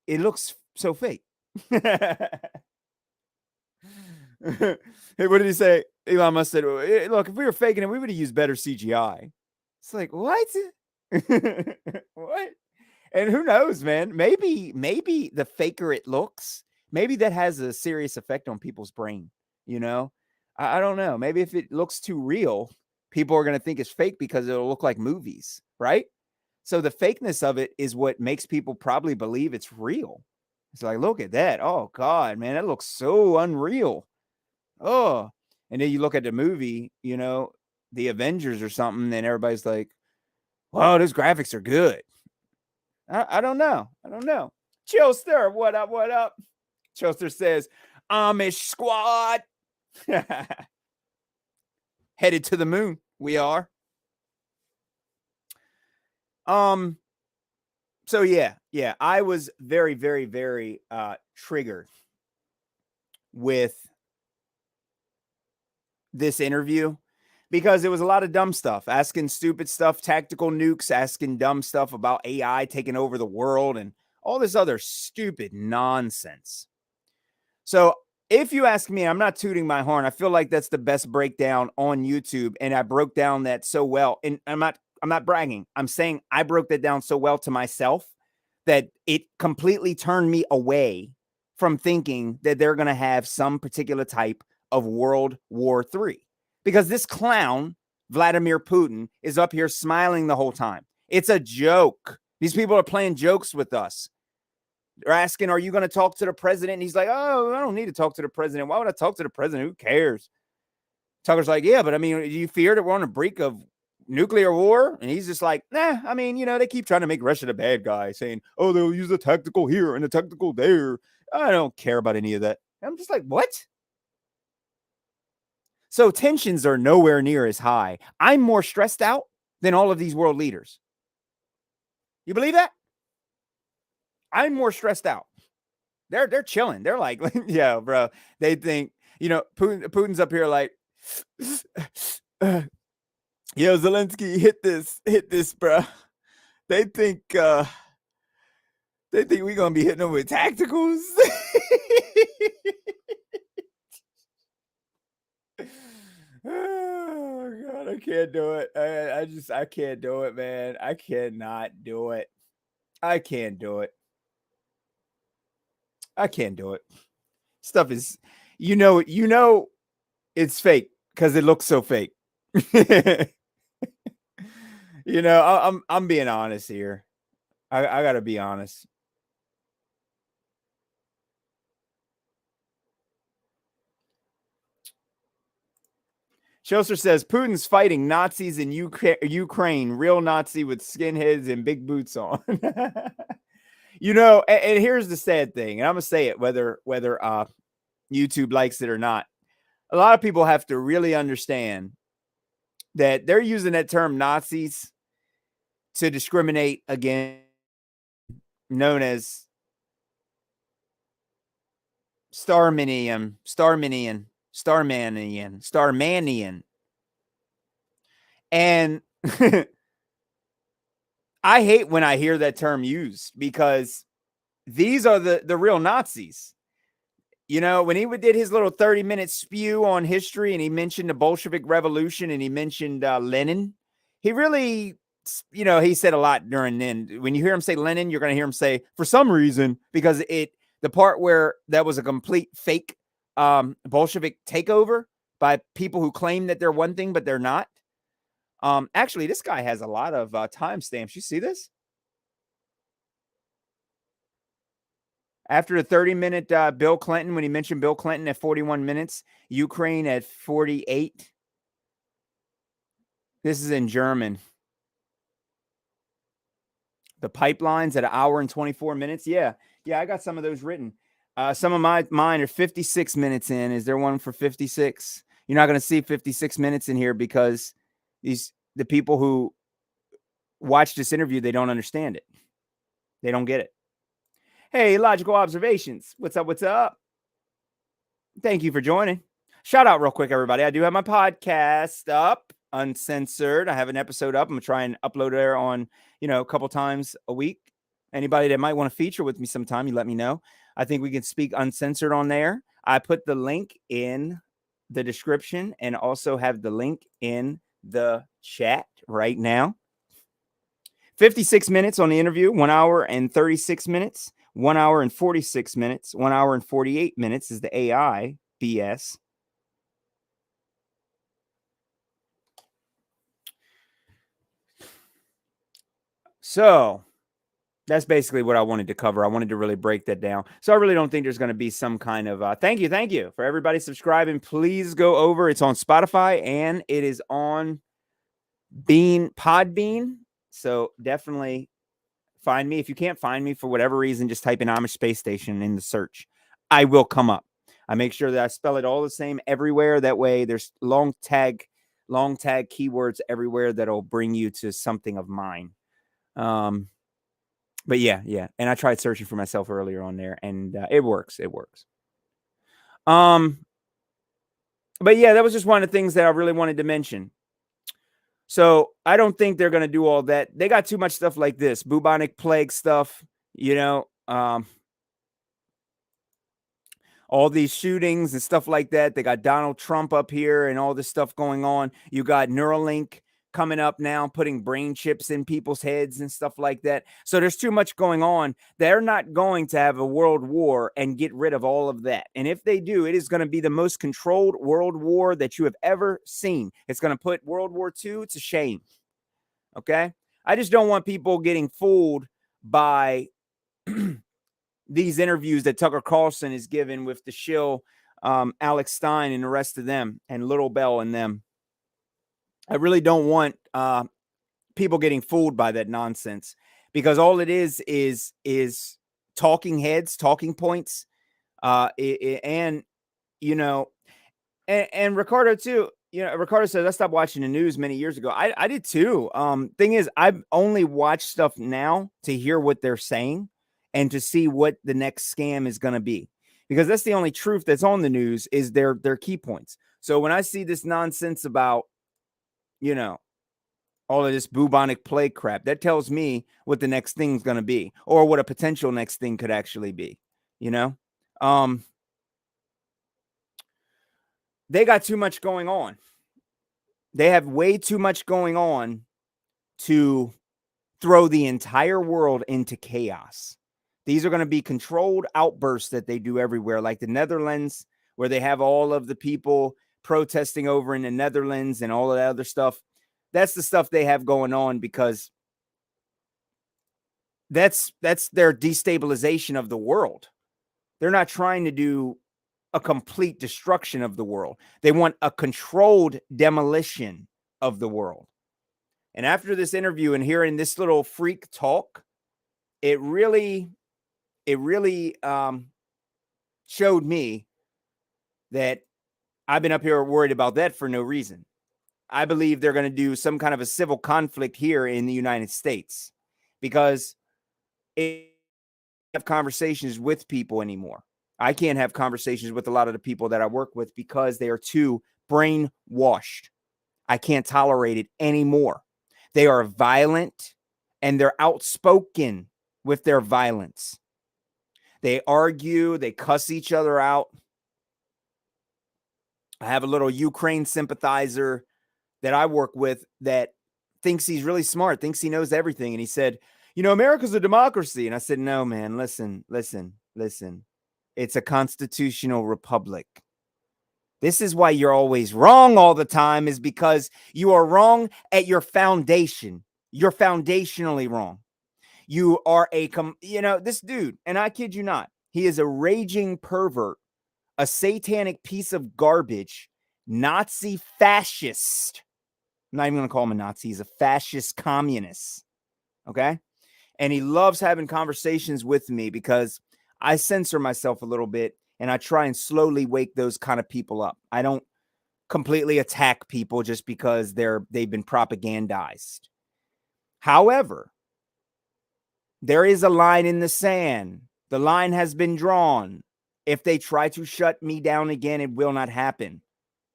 looks so fake. Hey, what did he say? Elon Musk said, "Look, if we were faking it, we would have used better CGI." It's like, what? What? And who knows, man? Maybe the faker it looks, maybe that has a serious effect on people's brain. You know, I don't know. Maybe if it looks too real, people are going to think it's fake because it'll look like movies, right? So the fakeness of it is what makes people probably believe it's real. It's like, look at that. Oh God, man, that looks so unreal. Oh, and then you look at the movie, the Avengers or something, and everybody's like, "Wow, those graphics are good." I don't know. I don't know. Chillster, what up? What up? Chillster says, Amish squad. Headed to the moon. We are. So yeah. I was very, very, very triggered with this interview because it was a lot of dumb stuff, asking stupid stuff, tactical nukes, asking dumb stuff about AI taking over the world and all this other stupid nonsense. So if you ask me, I'm not tooting my horn. I feel like that's the best breakdown on YouTube. And I broke down that so well. And I'm not bragging. I'm saying I broke that down so well to myself that it completely turned me away from thinking that they're going to have some particular type of World War III. Because this clown, Vladimir Putin, is up here smiling the whole time. It's a joke. These people are playing jokes with us. They're asking, are you going to talk to the president? And he's like, oh, I don't need to talk to the president. Why would I talk to the president? Who cares? Tucker's like, yeah, but I mean, do you fear that we're on the brink of nuclear war? And he's just like, nah, I mean, they keep trying to make Russia the bad guy, saying, oh, they'll use the tactical here and the tactical there. I don't care about any of that. I'm just like, what? So tensions are nowhere near as high. I'm more stressed out than all of these world leaders. You believe that? I'm more stressed out. They're chilling. They're like, yeah, bro. They think, Putin's up here like, yo, Zelensky, hit this, bro. They think we're gonna be hitting them with tacticals. Oh God, I can't do it. I can't do it, man. I cannot do it. I can't do it. I can't do it. Stuff is, it's fake because it looks so fake. I'm being honest here. I gotta be honest. Shelster says Putin's fighting Nazis in Ukraine, real Nazi with skinheads and big boots on. And here's the sad thing, and I'm gonna say it whether YouTube likes it or not. A lot of people have to really understand that they're using that term Nazis to discriminate against known as Starmanian. And I hate when I hear that term used because these are the real Nazis. When he did his little 30-minute spew on history and he mentioned the Bolshevik Revolution and he mentioned Lenin, he really, he said a lot during then. When you hear him say Lenin, you're going to hear him say, for some reason, because the part where that was a complete fake Bolshevik takeover by people who claim that they're one thing, but they're not. Actually, this guy has a lot of timestamps. You see this? After the 30-minute Bill Clinton, when he mentioned Bill Clinton at 41 minutes, Ukraine at 48. This is in German. The pipelines at 1 hour and 24 minutes. Yeah, I got some of those written. Some of mine are 56 minutes in. Is there one for 56? You're not going to see 56 minutes in here because the people who watch this interview, they don't understand it. They don't get it. Hey, Logical Observations. What's up? What's up? Thank you for joining. Shout out real quick, everybody. I do have my podcast up, uncensored. I have an episode up. I'm going to try and upload it there on, a couple times a week. Anybody that might want to feature with me sometime, you let me know. I think we can speak uncensored on there. I put the link in the description and also have the link in the chat right now. 56 minutes on the interview, 1 hour and 36 minutes, 1 hour and 46 minutes, 1 hour and 48 minutes is the AI BS. So that's basically what I wanted to cover. I wanted to really break that down. So I really don't think there's going to be some kind of thank you for everybody subscribing. Please go over. It's on Spotify and it is on Podbean. So definitely find me. If you can't find me for whatever reason, just type in Amish Space Station in the search. I will come up. I make sure that I spell it all the same everywhere. That way there's long tag keywords everywhere that'll bring you to something of mine. But yeah. And I tried searching for myself earlier on there and it works. But yeah, that was just one of the things that I really wanted to mention. So I don't think they're going to do all that. They got too much stuff like this, bubonic plague stuff, all these shootings and stuff like that. They got Donald Trump up here and all this stuff going on. You got Neuralink coming up now, putting brain chips in people's heads and stuff like that. So there's too much going on. They're not going to have a world war and get rid of all of that. And if they do, it is going to be the most controlled world war that you have ever seen. It's going to put World War II to shame. Okay? I just don't want people getting fooled by these interviews that Tucker Carlson is giving with the shill, Alex Stein and the rest of them, and Little Bell and them. I really don't want people getting fooled by that nonsense, because all it is talking heads, talking points, and Ricardo too. Ricardo says I stopped watching the news many years ago. I did too. Thing is, I've only watched stuff now to hear what they're saying and to see what the next scam is going to be, because that's the only truth that's on the news is their key points. So when I see this nonsense about all of this bubonic plague crap, that tells me what the next thing's going to be, or what a potential next thing could actually be. They got too much going on. They have way too much going on to throw the entire world into chaos. These are going to be controlled outbursts that they do everywhere, like the Netherlands, where they have all of the people protesting over in the Netherlands and all of that other stuff. That's the stuff they have going on, because that's their destabilization of the world. They're not trying to do a complete destruction of the world. They want a controlled demolition of the world. And after this interview and hearing this little freak talk, it really showed me that I've been up here worried about that for no reason. I believe they're going to do some kind of a civil conflict here in the United States, because it have conversations with people anymore. I can't have conversations with a lot of the people that I work with because they are too brainwashed. I can't tolerate it anymore. They are violent and they're outspoken with their violence. They argue, they cuss each other out. I have a little Ukraine sympathizer that I work with that thinks he's really smart, thinks he knows everything. And he said, America's a democracy. And I said, no, man, listen. It's a constitutional republic. This is why you're always wrong all the time, is because you are wrong at your foundation. You're foundationally wrong. You are this dude, and I kid you not, he is a raging pervert, a satanic piece of garbage, Nazi fascist. I'm not even going to call him a Nazi. He's a fascist communist. Okay. And he loves having conversations with me because I censor myself a little bit and I try and slowly wake those kind of people up. I don't completely attack people just because they've been propagandized. However, there is a line in the sand. The line has been drawn. If they try to shut me down again, it will not happen.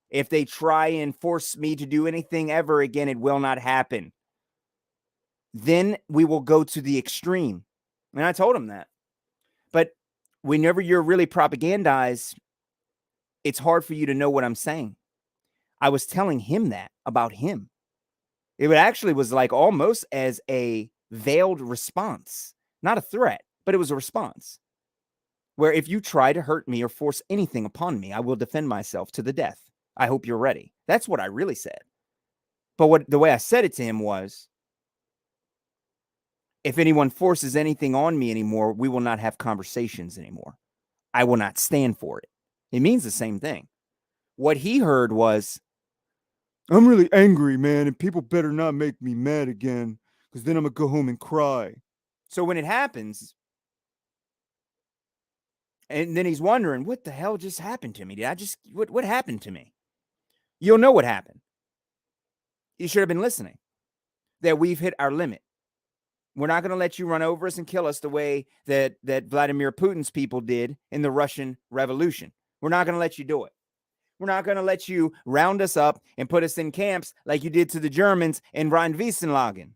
If they try and force me to do anything ever again, it will not happen. Then we will go to the extreme. And I told him that. But whenever you're really propagandized, it's hard for you to know what I'm saying. I was telling him that about him. It actually was like almost as a veiled response, not a threat, but it was a response. Where if you try to hurt me or force anything upon me, I will defend myself to the death. I hope you're ready. That's what I really said. But the way I said it to him was, if anyone forces anything on me anymore, we will not have conversations anymore. I will not stand for it. It means the same thing. What he heard was, I'm really angry, man, and people better not make me mad again, because then I'm going to go home and cry. So when it happens, and then he's wondering, what the hell just happened to me? What happened to me? You'll know what happened. You should have been listening. That we've hit our limit. We're not going to let you run over us and kill us the way that Vladimir Putin's people did in the Russian Revolution. We're not going to let you do it. We're not going to let you round us up and put us in camps like you did to the Germans in Rhine-Wiesenlagen,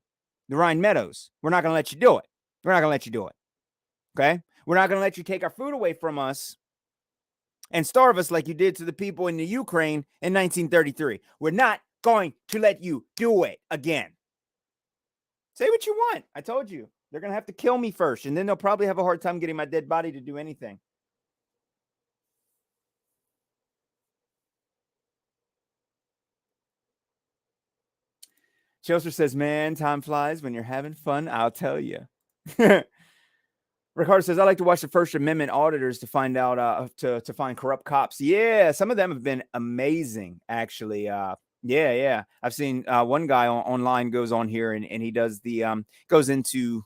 the Rhine Meadows. We're not going to let you do it. We're not going to let you do it. Okay? We're not going to let you take our food away from us and starve us like you did to the people in the Ukraine in 1933. We're not going to let you do it again. Say what you want. I told you. They're going to have to kill me first, and then they'll probably have a hard time getting my dead body to do anything. Chelsea says, man, time flies when you're having fun. I'll tell you. Ricardo says, I like to watch the First Amendment auditors to find out, to find corrupt cops. Yeah, some of them have been amazing, actually. Yeah. I've seen one guy online goes on here and he does the, goes into,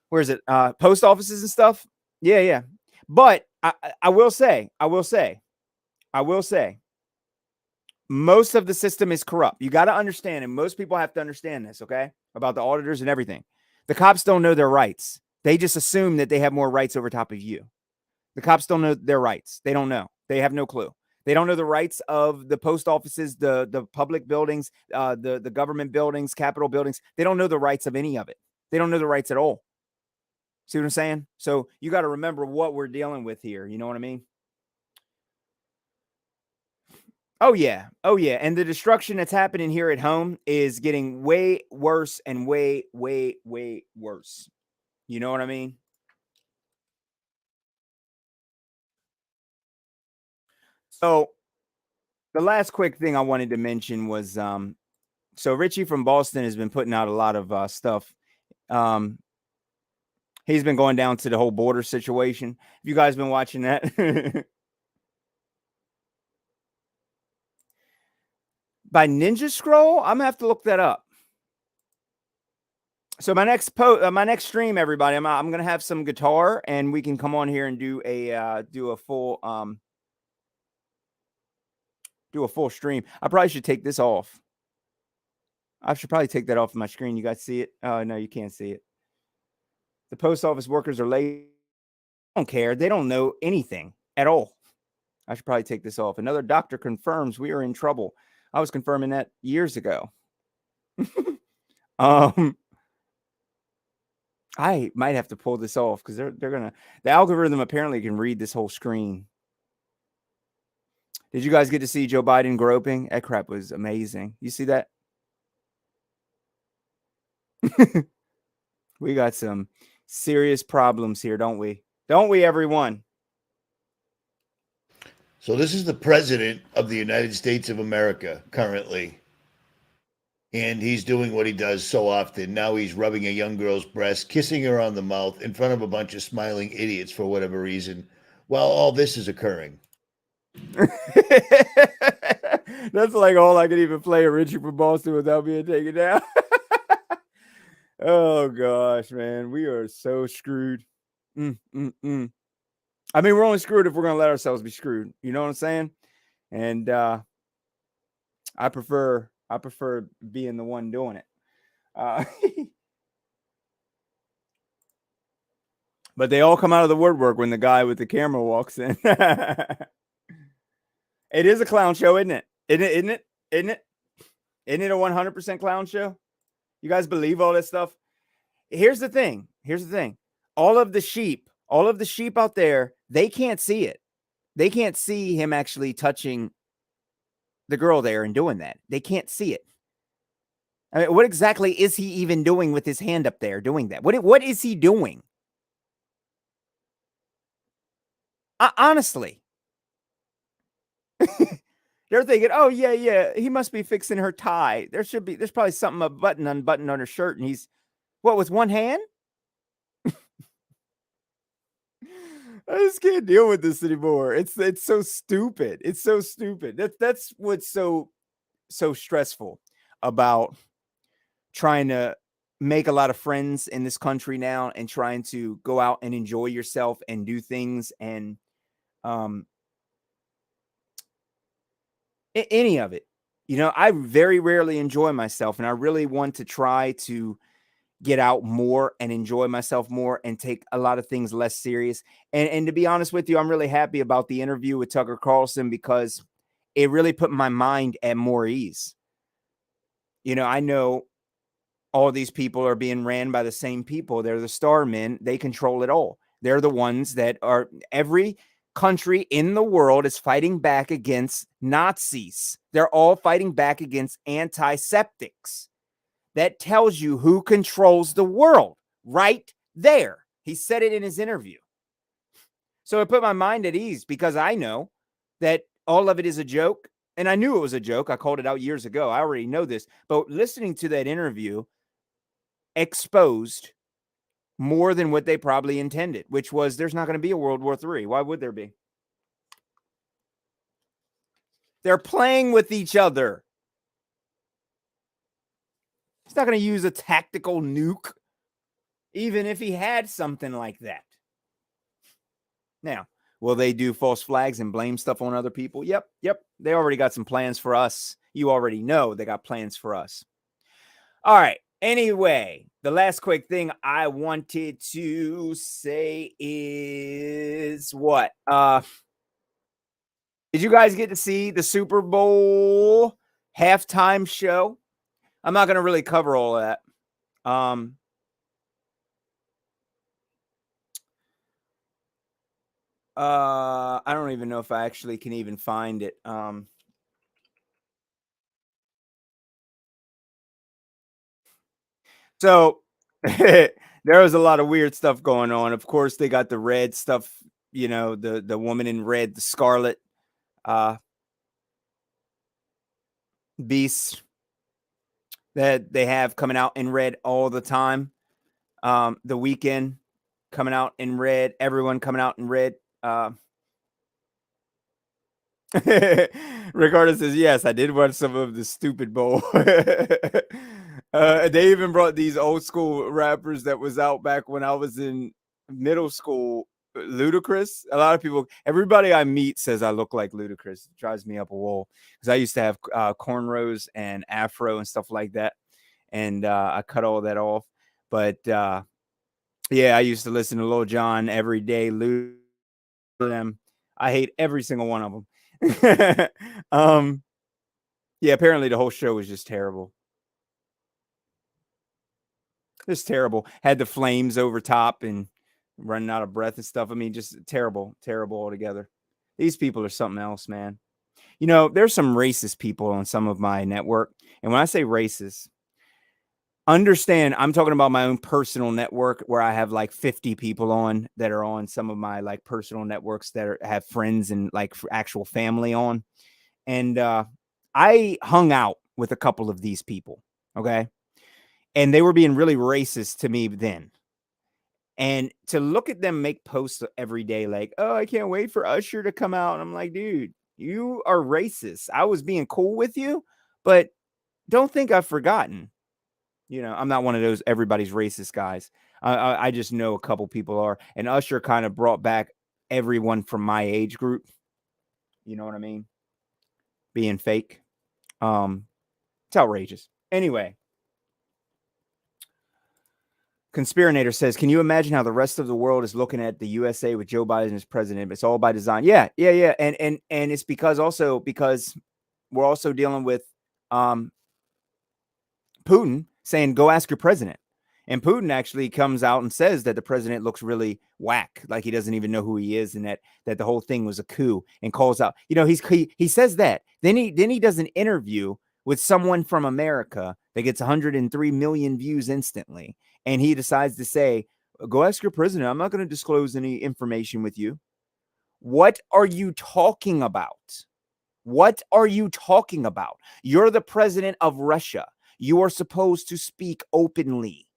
where is it? Post offices and stuff. Yeah. But I will say, most of the system is corrupt. You got to understand, and most people have to understand this, okay? About the auditors and everything. The cops don't know their rights. They just assume that they have more rights over top of you. The cops don't know their rights. They don't know. They have no clue. They don't know the rights of the post offices, the public buildings, the government buildings, Capitol buildings. They don't know the rights of any of it. They don't know the rights at all. See what I'm saying? So you got to remember what we're dealing with here. You know what I mean? Oh, yeah. And the destruction that's happening here at home is getting way worse and way worse. You know what I mean? So the last quick thing I wanted to mention was, so Richie from Boston has been putting out a lot of stuff. He's been going down to the whole border situation. Have you guys been watching that? By Ninja Scroll? I'm gonna have to look that up. So my next stream, everybody, I'm gonna have some guitar, and we can come on here and do a full stream. I probably should take this off. I should probably take that off of my screen. You guys see it? Oh no, you can't see it. The post office workers are late. They don't care. They don't know anything at all. I should probably take this off. Another doctor confirms we are in trouble. I was confirming that years ago. I might have to pull this off because they're gonna. The algorithm apparently can read this whole screen. Did you guys get to see Joe Biden groping? That crap was amazing. You see that? We got some serious problems here, don't we? Don't we, everyone? So this is the president of the United States of America currently. And he's doing what he does so often. Now he's rubbing a young girl's breast, kissing her on the mouth in front of a bunch of smiling idiots for whatever reason, while all this is occurring. That's like all I could even play a Richie from Boston without being taken down. Oh gosh, man, we are so screwed. I mean, we're only screwed if we're gonna let ourselves be screwed. You know what I'm saying? And I prefer being the one doing it. But they all come out of the woodwork when the guy with the camera walks in. It is a clown show, isn't it? Isn't it? Isn't it a 100% clown show? You guys believe all this stuff? Here's the thing. All of the sheep All of the sheep out there, they can't see it. They can't see him actually touching the girl there and doing that. They can't see it. I mean, what exactly is he even doing with his hand up there doing that? What is he doing? Honestly. They're thinking, oh, yeah, he must be fixing her tie. There's probably something, a button unbuttoned on her shirt, and he's, what, with one hand? I just can't deal with this anymore. It's so stupid. It's so stupid. That's what's so stressful about trying to make a lot of friends in this country now and trying to go out and enjoy yourself and do things and any of it. You know, I very rarely enjoy myself, and I really want to try to get out more and enjoy myself more and take a lot of things less serious. And to be honest with you, I'm really happy about the interview with Tucker Carlson because it really put my mind at more ease. You know, I know all these people are being ran by the same people. They're the star men. They control it all. They're the ones that are, every country in the world is fighting back against Nazis. They're all fighting back against antiseptics. That tells you who controls the world right there. He said it in his interview. So it put my mind at ease because I know that all of it is a joke. And I knew it was a joke. I called it out years ago. I already know this. But listening to that interview exposed more than what they probably intended, which was there's not going to be a World War III. Why would there be? They're playing with each other. He's not going to use a tactical nuke, even if he had something like that. Now, will they do false flags and blame stuff on other people? Yep. They already got some plans for us. You already know they got plans for us. All right. Anyway, the last quick thing I wanted to say is what? Did you guys get to see the Super Bowl halftime show? I'm not going to really cover all of that. I don't even know if I actually can even find it. So there was a lot of weird stuff going on. Of course, they got the red stuff, you know, the woman in red, the scarlet beast that they have coming out in red all the time. The weekend coming out in red, everyone coming out in red. Ricardo says, yes, I did watch some of the stupid bowl. They even brought these old school rappers that was out back when I was in middle school. Ludacris. A lot of people, everybody I meet says I look like Ludacris. It drives me up a wall because I used to have cornrows and afro and stuff like that. And I cut all that off. But yeah, I used to listen to Lil Jon every day. Them. I hate every single one of them. Yeah, apparently the whole show was just terrible. Just terrible. Had the flames over top and running out of breath and stuff. I mean, just terrible altogether. These people are something else, man. You know, there's some racist people on some of my network. And when I say racist, understand I'm talking about my own personal network where I have like 50 people on that are on some of my like personal networks that have friends and like actual family on. And I hung out with a couple of these people. Okay. And they were being really racist to me then. And to look at them make posts every day, like, oh, I can't wait for Usher to come out. And I'm like, dude, you are racist. I was being cool with you, but don't think I've forgotten. You know, I'm not one of those everybody's racist guys. I just know a couple people are. And Usher kind of brought back everyone from my age group. You know what I mean? Being fake. It's outrageous. Anyway. Conspirator says, can you imagine how the rest of the world is looking at the USA with Joe Biden as president? It's all by design. Yeah. And it's because we're also dealing with Putin saying, go ask your president. And Putin actually comes out and says that the president looks really whack, like he doesn't even know who he is, and that the whole thing was a coup, and calls out, he says that. Then he does an interview with someone from America that gets 103 million views instantly, and he decides to say, "Go ask your president. I'm not going to disclose any information with you." What are you talking about? What are you talking about? You're the president of Russia. You are supposed to speak openly.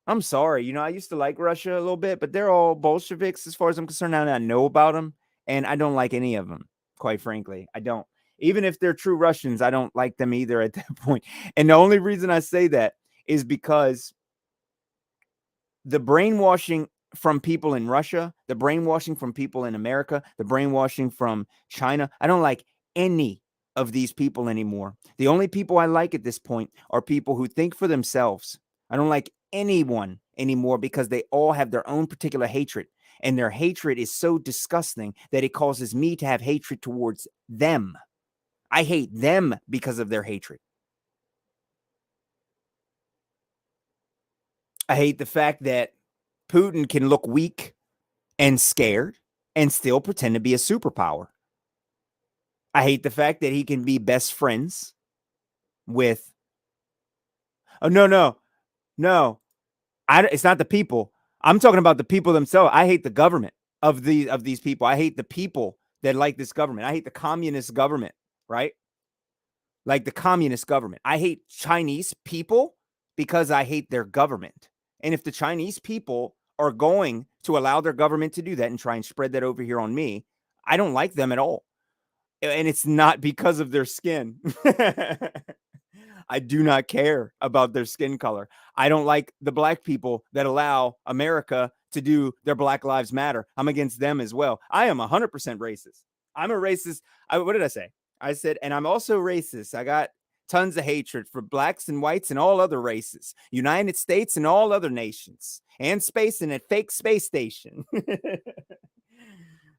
I'm sorry. I used to like Russia a little bit, but they're all Bolsheviks as far as I'm concerned now that I know about them. And I don't like any of them, quite frankly. I don't. Even if they're true Russians, I don't like them either at that point. And the only reason I say that is because the brainwashing from people in Russia, the brainwashing from people in America, the brainwashing from China, I don't like any of these people anymore. The only people I like at this point are people who think for themselves. I don't like anyone anymore because they all have their own particular hatred, and their hatred is so disgusting that it causes me to have hatred towards them. I hate them because of their hatred. I hate the fact that Putin can look weak and scared and still pretend to be a superpower. I hate the fact that he can be best friends with. Oh, no. It's not the people. I'm talking about the people themselves. I hate the government of these people. I hate the people that like this government. I hate the communist government, right? Like the communist government. I hate Chinese people because I hate their government. And if the Chinese people are going to allow their government to do that and try and spread that over here on me, I don't like them at all. And it's not because of their skin. I do not care about their skin color. I don't like the black people that allow America to do their Black Lives Matter. I'm against them as well. I am 100% racist. I'm a racist. What did I say? I said, and I'm also racist. I got tons of hatred for blacks and whites and all other races, United States and all other nations, and space and a fake space station.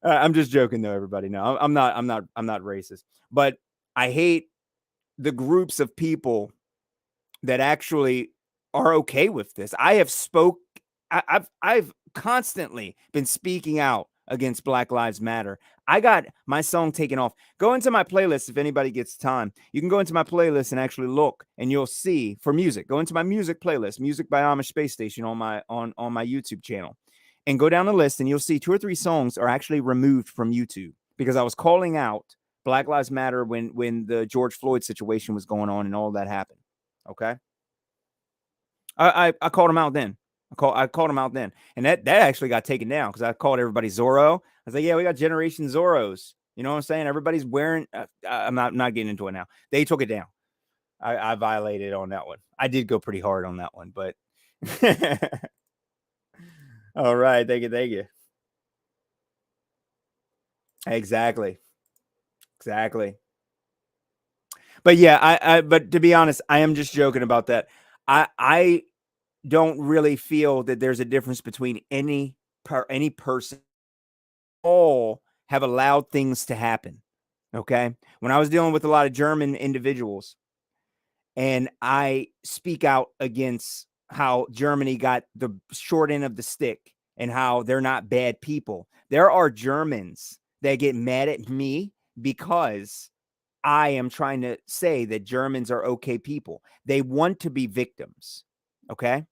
I'm just joking though, everybody. No, I'm not racist, but I hate the groups of people that actually are okay with this. I've constantly been speaking out against Black Lives Matter. I got my song taken off. Go into my playlist if anybody gets time. You can go into my playlist and actually look, and you'll see for music. Go into my music playlist, Music by Amish Space Station on my YouTube channel, and go down the list, and you'll see 2 or 3 songs are actually removed from YouTube because I was calling out Black Lives Matter when the George Floyd situation was going on and all that happened. Okay. I called him out then. I called him out then. And that actually got taken down because I called everybody Zorro. I was like, yeah, we got Generation Zorros. You know what I'm saying? Everybody's wearing, I'm not getting into it now. They took it down. I violated on that one. I did go pretty hard on that one, but all right. Thank you. Exactly. But yeah, but to be honest, I am just joking about that. I don't really feel that there's a difference between any person. All have allowed things to happen. Okay. When I was dealing with a lot of German individuals, and I speak out against how Germany got the short end of the stick and how they're not bad people. There are Germans that get mad at me because I am trying to say that Germans are okay people. They want to be victims. Okay.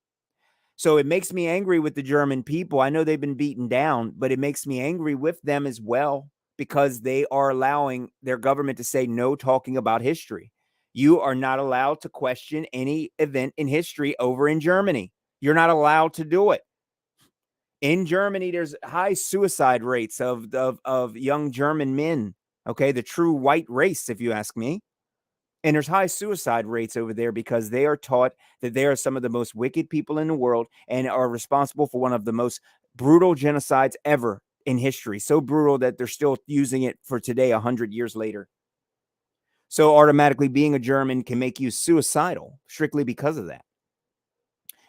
So it makes me angry with the German people. I know they've been beaten down, but it makes me angry with them as well because they are allowing their government to say no talking about history. You are not allowed to question any event in history over in Germany. You're not allowed to do it. In Germany, there's high suicide rates of young German men. Okay, the true white race, if you ask me. And there's high suicide rates over there because they are taught that they are some of the most wicked people in the world and are responsible for one of the most brutal genocides ever in history. So brutal that they're still using it for today, 100 years later. So automatically being a German can make you suicidal strictly because of that.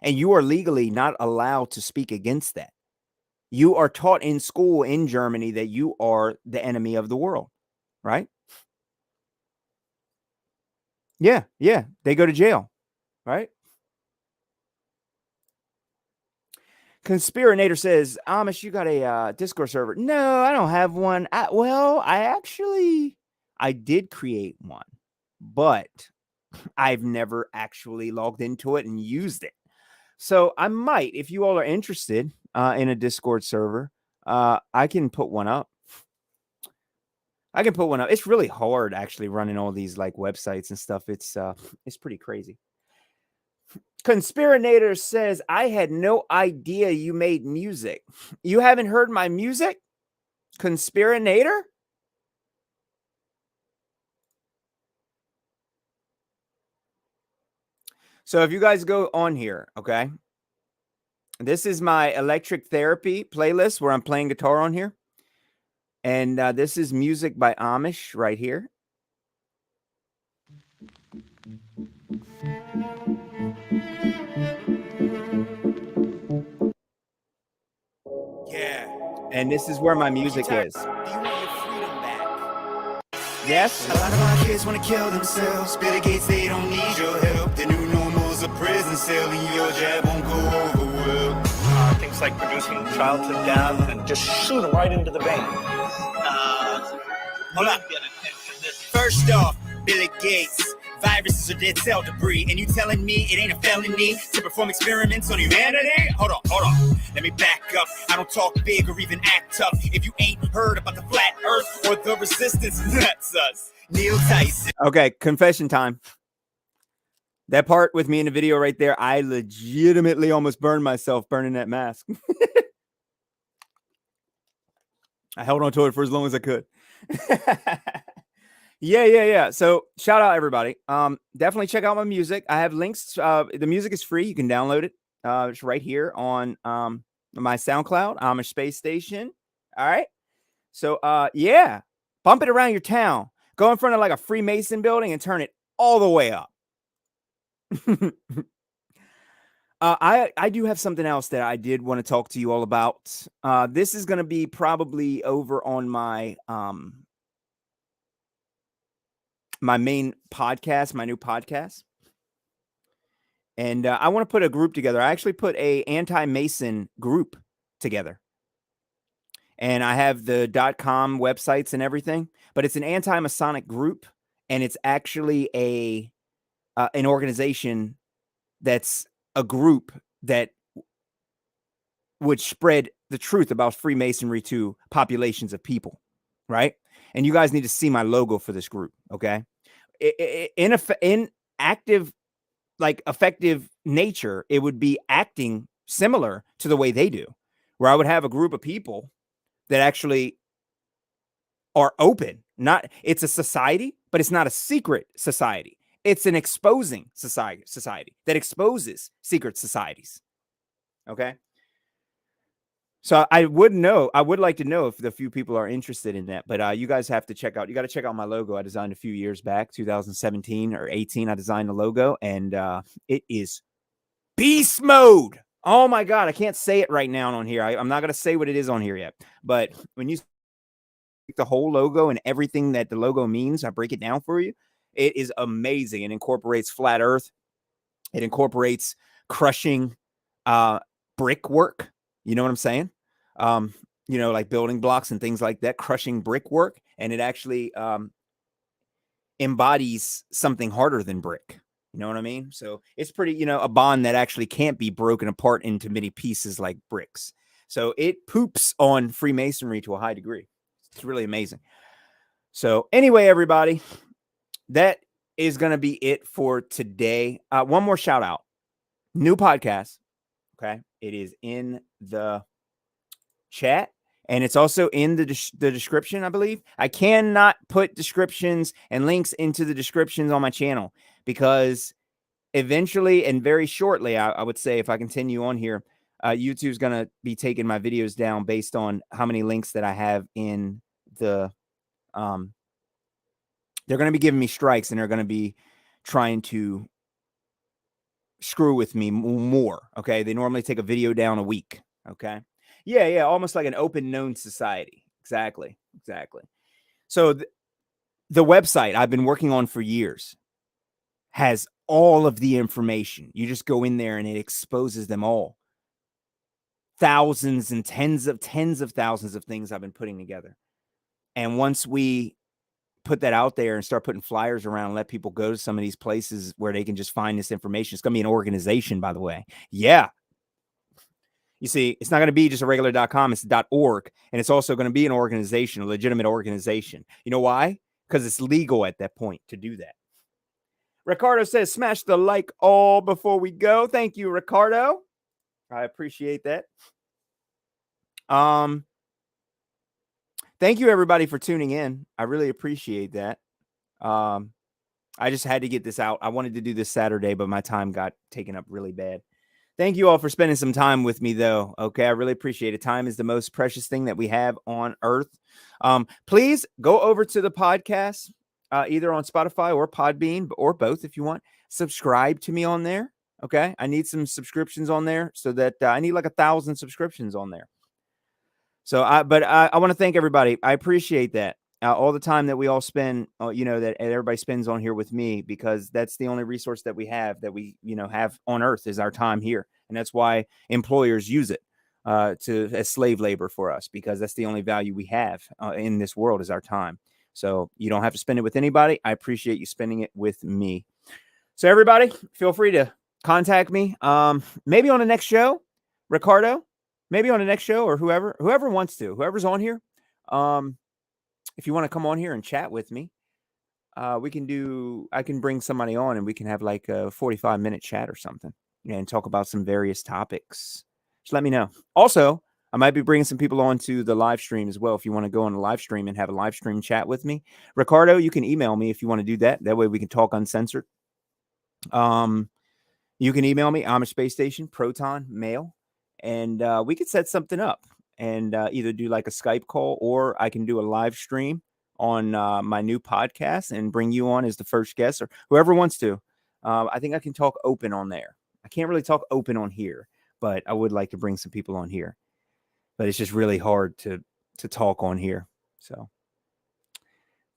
And you are legally not allowed to speak against that. You are taught in school in Germany that you are the enemy of the world, right? Yeah. They go to jail, right? Conspiranator says, Amish, you got a Discord server? No, I don't have one. I did create one, but I've never actually logged into it and used it. So I might, if you all are interested in a Discord server, I can put one up. It's really hard actually running all these like websites and stuff. It's pretty crazy. Conspiranator says, I had no idea you made music. You haven't heard my music? Conspiranator? So if you guys go on here, okay, this is my electric therapy playlist where I'm playing guitar on here. And this is music by Amish right here. Yeah. And this is where my music is. Do you want your freedom back? Yes. A lot of our kids want to kill themselves. Bill Gates, they don't need your help. The new normal's a prison cell, and your jab won't go over well. Things like producing child to death and just shoot them right into the vein. Hold on. First off, Bill Gates, viruses are dead cell debris, and you telling me it ain't a felony to perform experiments on humanity? Hold on. Let me back up. I don't talk big or even act tough. If you ain't heard about the flat earth or the resistance, that's us. Neil Tyson. Okay, confession time. That part with me in the video right there, I legitimately almost burned myself burning that mask. I held on to it for as long as I could. Yeah. So shout out everybody. Definitely check out my music. I have links. The music is free. You can download it. It's right here on my SoundCloud, Amish Space Station. All right. So yeah, bump it around your town. Go in front of like a Freemason building and turn it all the way up. I do have something else that I did want to talk to you all about. This is going to be probably over on my my main podcast, my new podcast. And I want to put a group together. I actually put a anti-Mason group together. And I have the .com websites and everything, but it's an anti-Masonic group, and it's actually an organization that's a group that would spread the truth about Freemasonry to populations of people, right? And you guys need to see my logo for this group, okay? In active, like effective nature, it would be acting similar to the way they do, where I would have a group of people that actually are open. It's a society, but it's not a secret society. It's an exposing society that exposes secret societies. Okay. So I would like to know if the few people are interested in that, but you guys have to check out. You got to check out my logo. I designed a few years back, 2017 or 18. I designed the logo, and it is beast mode. Oh my God. I can't say it right now on here. I'm not going to say what it is on here yet, but when you the whole logo and everything that the logo means, I break it down for you. It is amazing. It incorporates flat earth. It incorporates crushing brickwork. You know what I'm saying? Like building blocks and things like that, crushing brickwork. And it actually embodies something harder than brick. You know what I mean? So it's pretty, a bond that actually can't be broken apart into many pieces like bricks. So it poops on Freemasonry to a high degree. It's really amazing. So anyway, everybody, that is going to be it for today. One more shout out. New podcast. Okay. It is in the chat, and it's also in the description, I believe. I cannot put descriptions and links into the descriptions on my channel because eventually and very shortly, I would say, if I continue on here, YouTube's going to be taking my videos down based on how many links that I have in the they're going to be giving me strikes, and they're going to be trying to screw with me more. Okay. They normally take a video down a week. Okay. Yeah. Almost like an open known society. Exactly. So the website I've been working on for years has all of the information. You just go in there and it exposes them all. thousands and tens of thousands of things I've been putting together. And once we put that out there and start putting flyers around and let people go to some of these places where they can just find this information, it's going to be an organization, by the way. Yeah. You see, it's not going to be just a regular.com, it's .org. And it's also going to be an organization, a legitimate organization. You know why? Because it's legal at that point to do that. Ricardo says, smash the like all before we go. Thank you, Ricardo. I appreciate that. Thank you, everybody, for tuning in. I really appreciate that. I just had to get this out. I wanted to do this Saturday, but my time got taken up really bad. Thank you all for spending some time with me, though. Okay, I really appreciate it. Time is the most precious thing that we have on earth. Please go over to the podcast, either on Spotify or Podbean, or both if you want. Subscribe to me on there. Okay, I need some subscriptions on there so that I need like 1,000 subscriptions on there. So, I want to thank everybody. I appreciate that. All the time that we all spend, that everybody spends on here with me, because that's the only resource that we have have on earth is our time here. And that's why employers use it as slave labor for us, because that's the only value we have in this world is our time. So you don't have to spend it with anybody. I appreciate you spending it with me. So everybody, feel free to contact me. Maybe on the next show, Ricardo, maybe on the next show, or whoever wants to, whoever's on here. If you want to come on here and chat with me, I can bring somebody on and we can have like a 45-minute chat or something and talk about some various topics. Just let me know. Also, I might be bringing some people on to the live stream as well. If you want to go on the live stream and have a live stream chat with me, Ricardo, you can email me if you want to do that. That way we can talk uncensored. You can email me, Amish Space Station, Proton Mail, and we could set something up and either do like a Skype call, or I can do a live stream on my new podcast and bring you on as the first guest, or whoever wants to. I think I can talk open on there. I can't really talk open on here, but I would like to bring some people on here. But it's just really hard to talk on here. So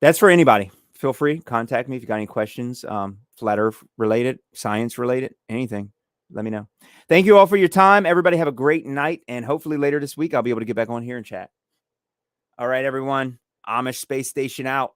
that's for anybody. Feel free, contact me if you got any questions, flat earth related, science related, anything. Let me know. Thank you all for your time. Everybody have a great night. And hopefully later this week, I'll be able to get back on here and chat. All right, everyone. Amish Space Station out.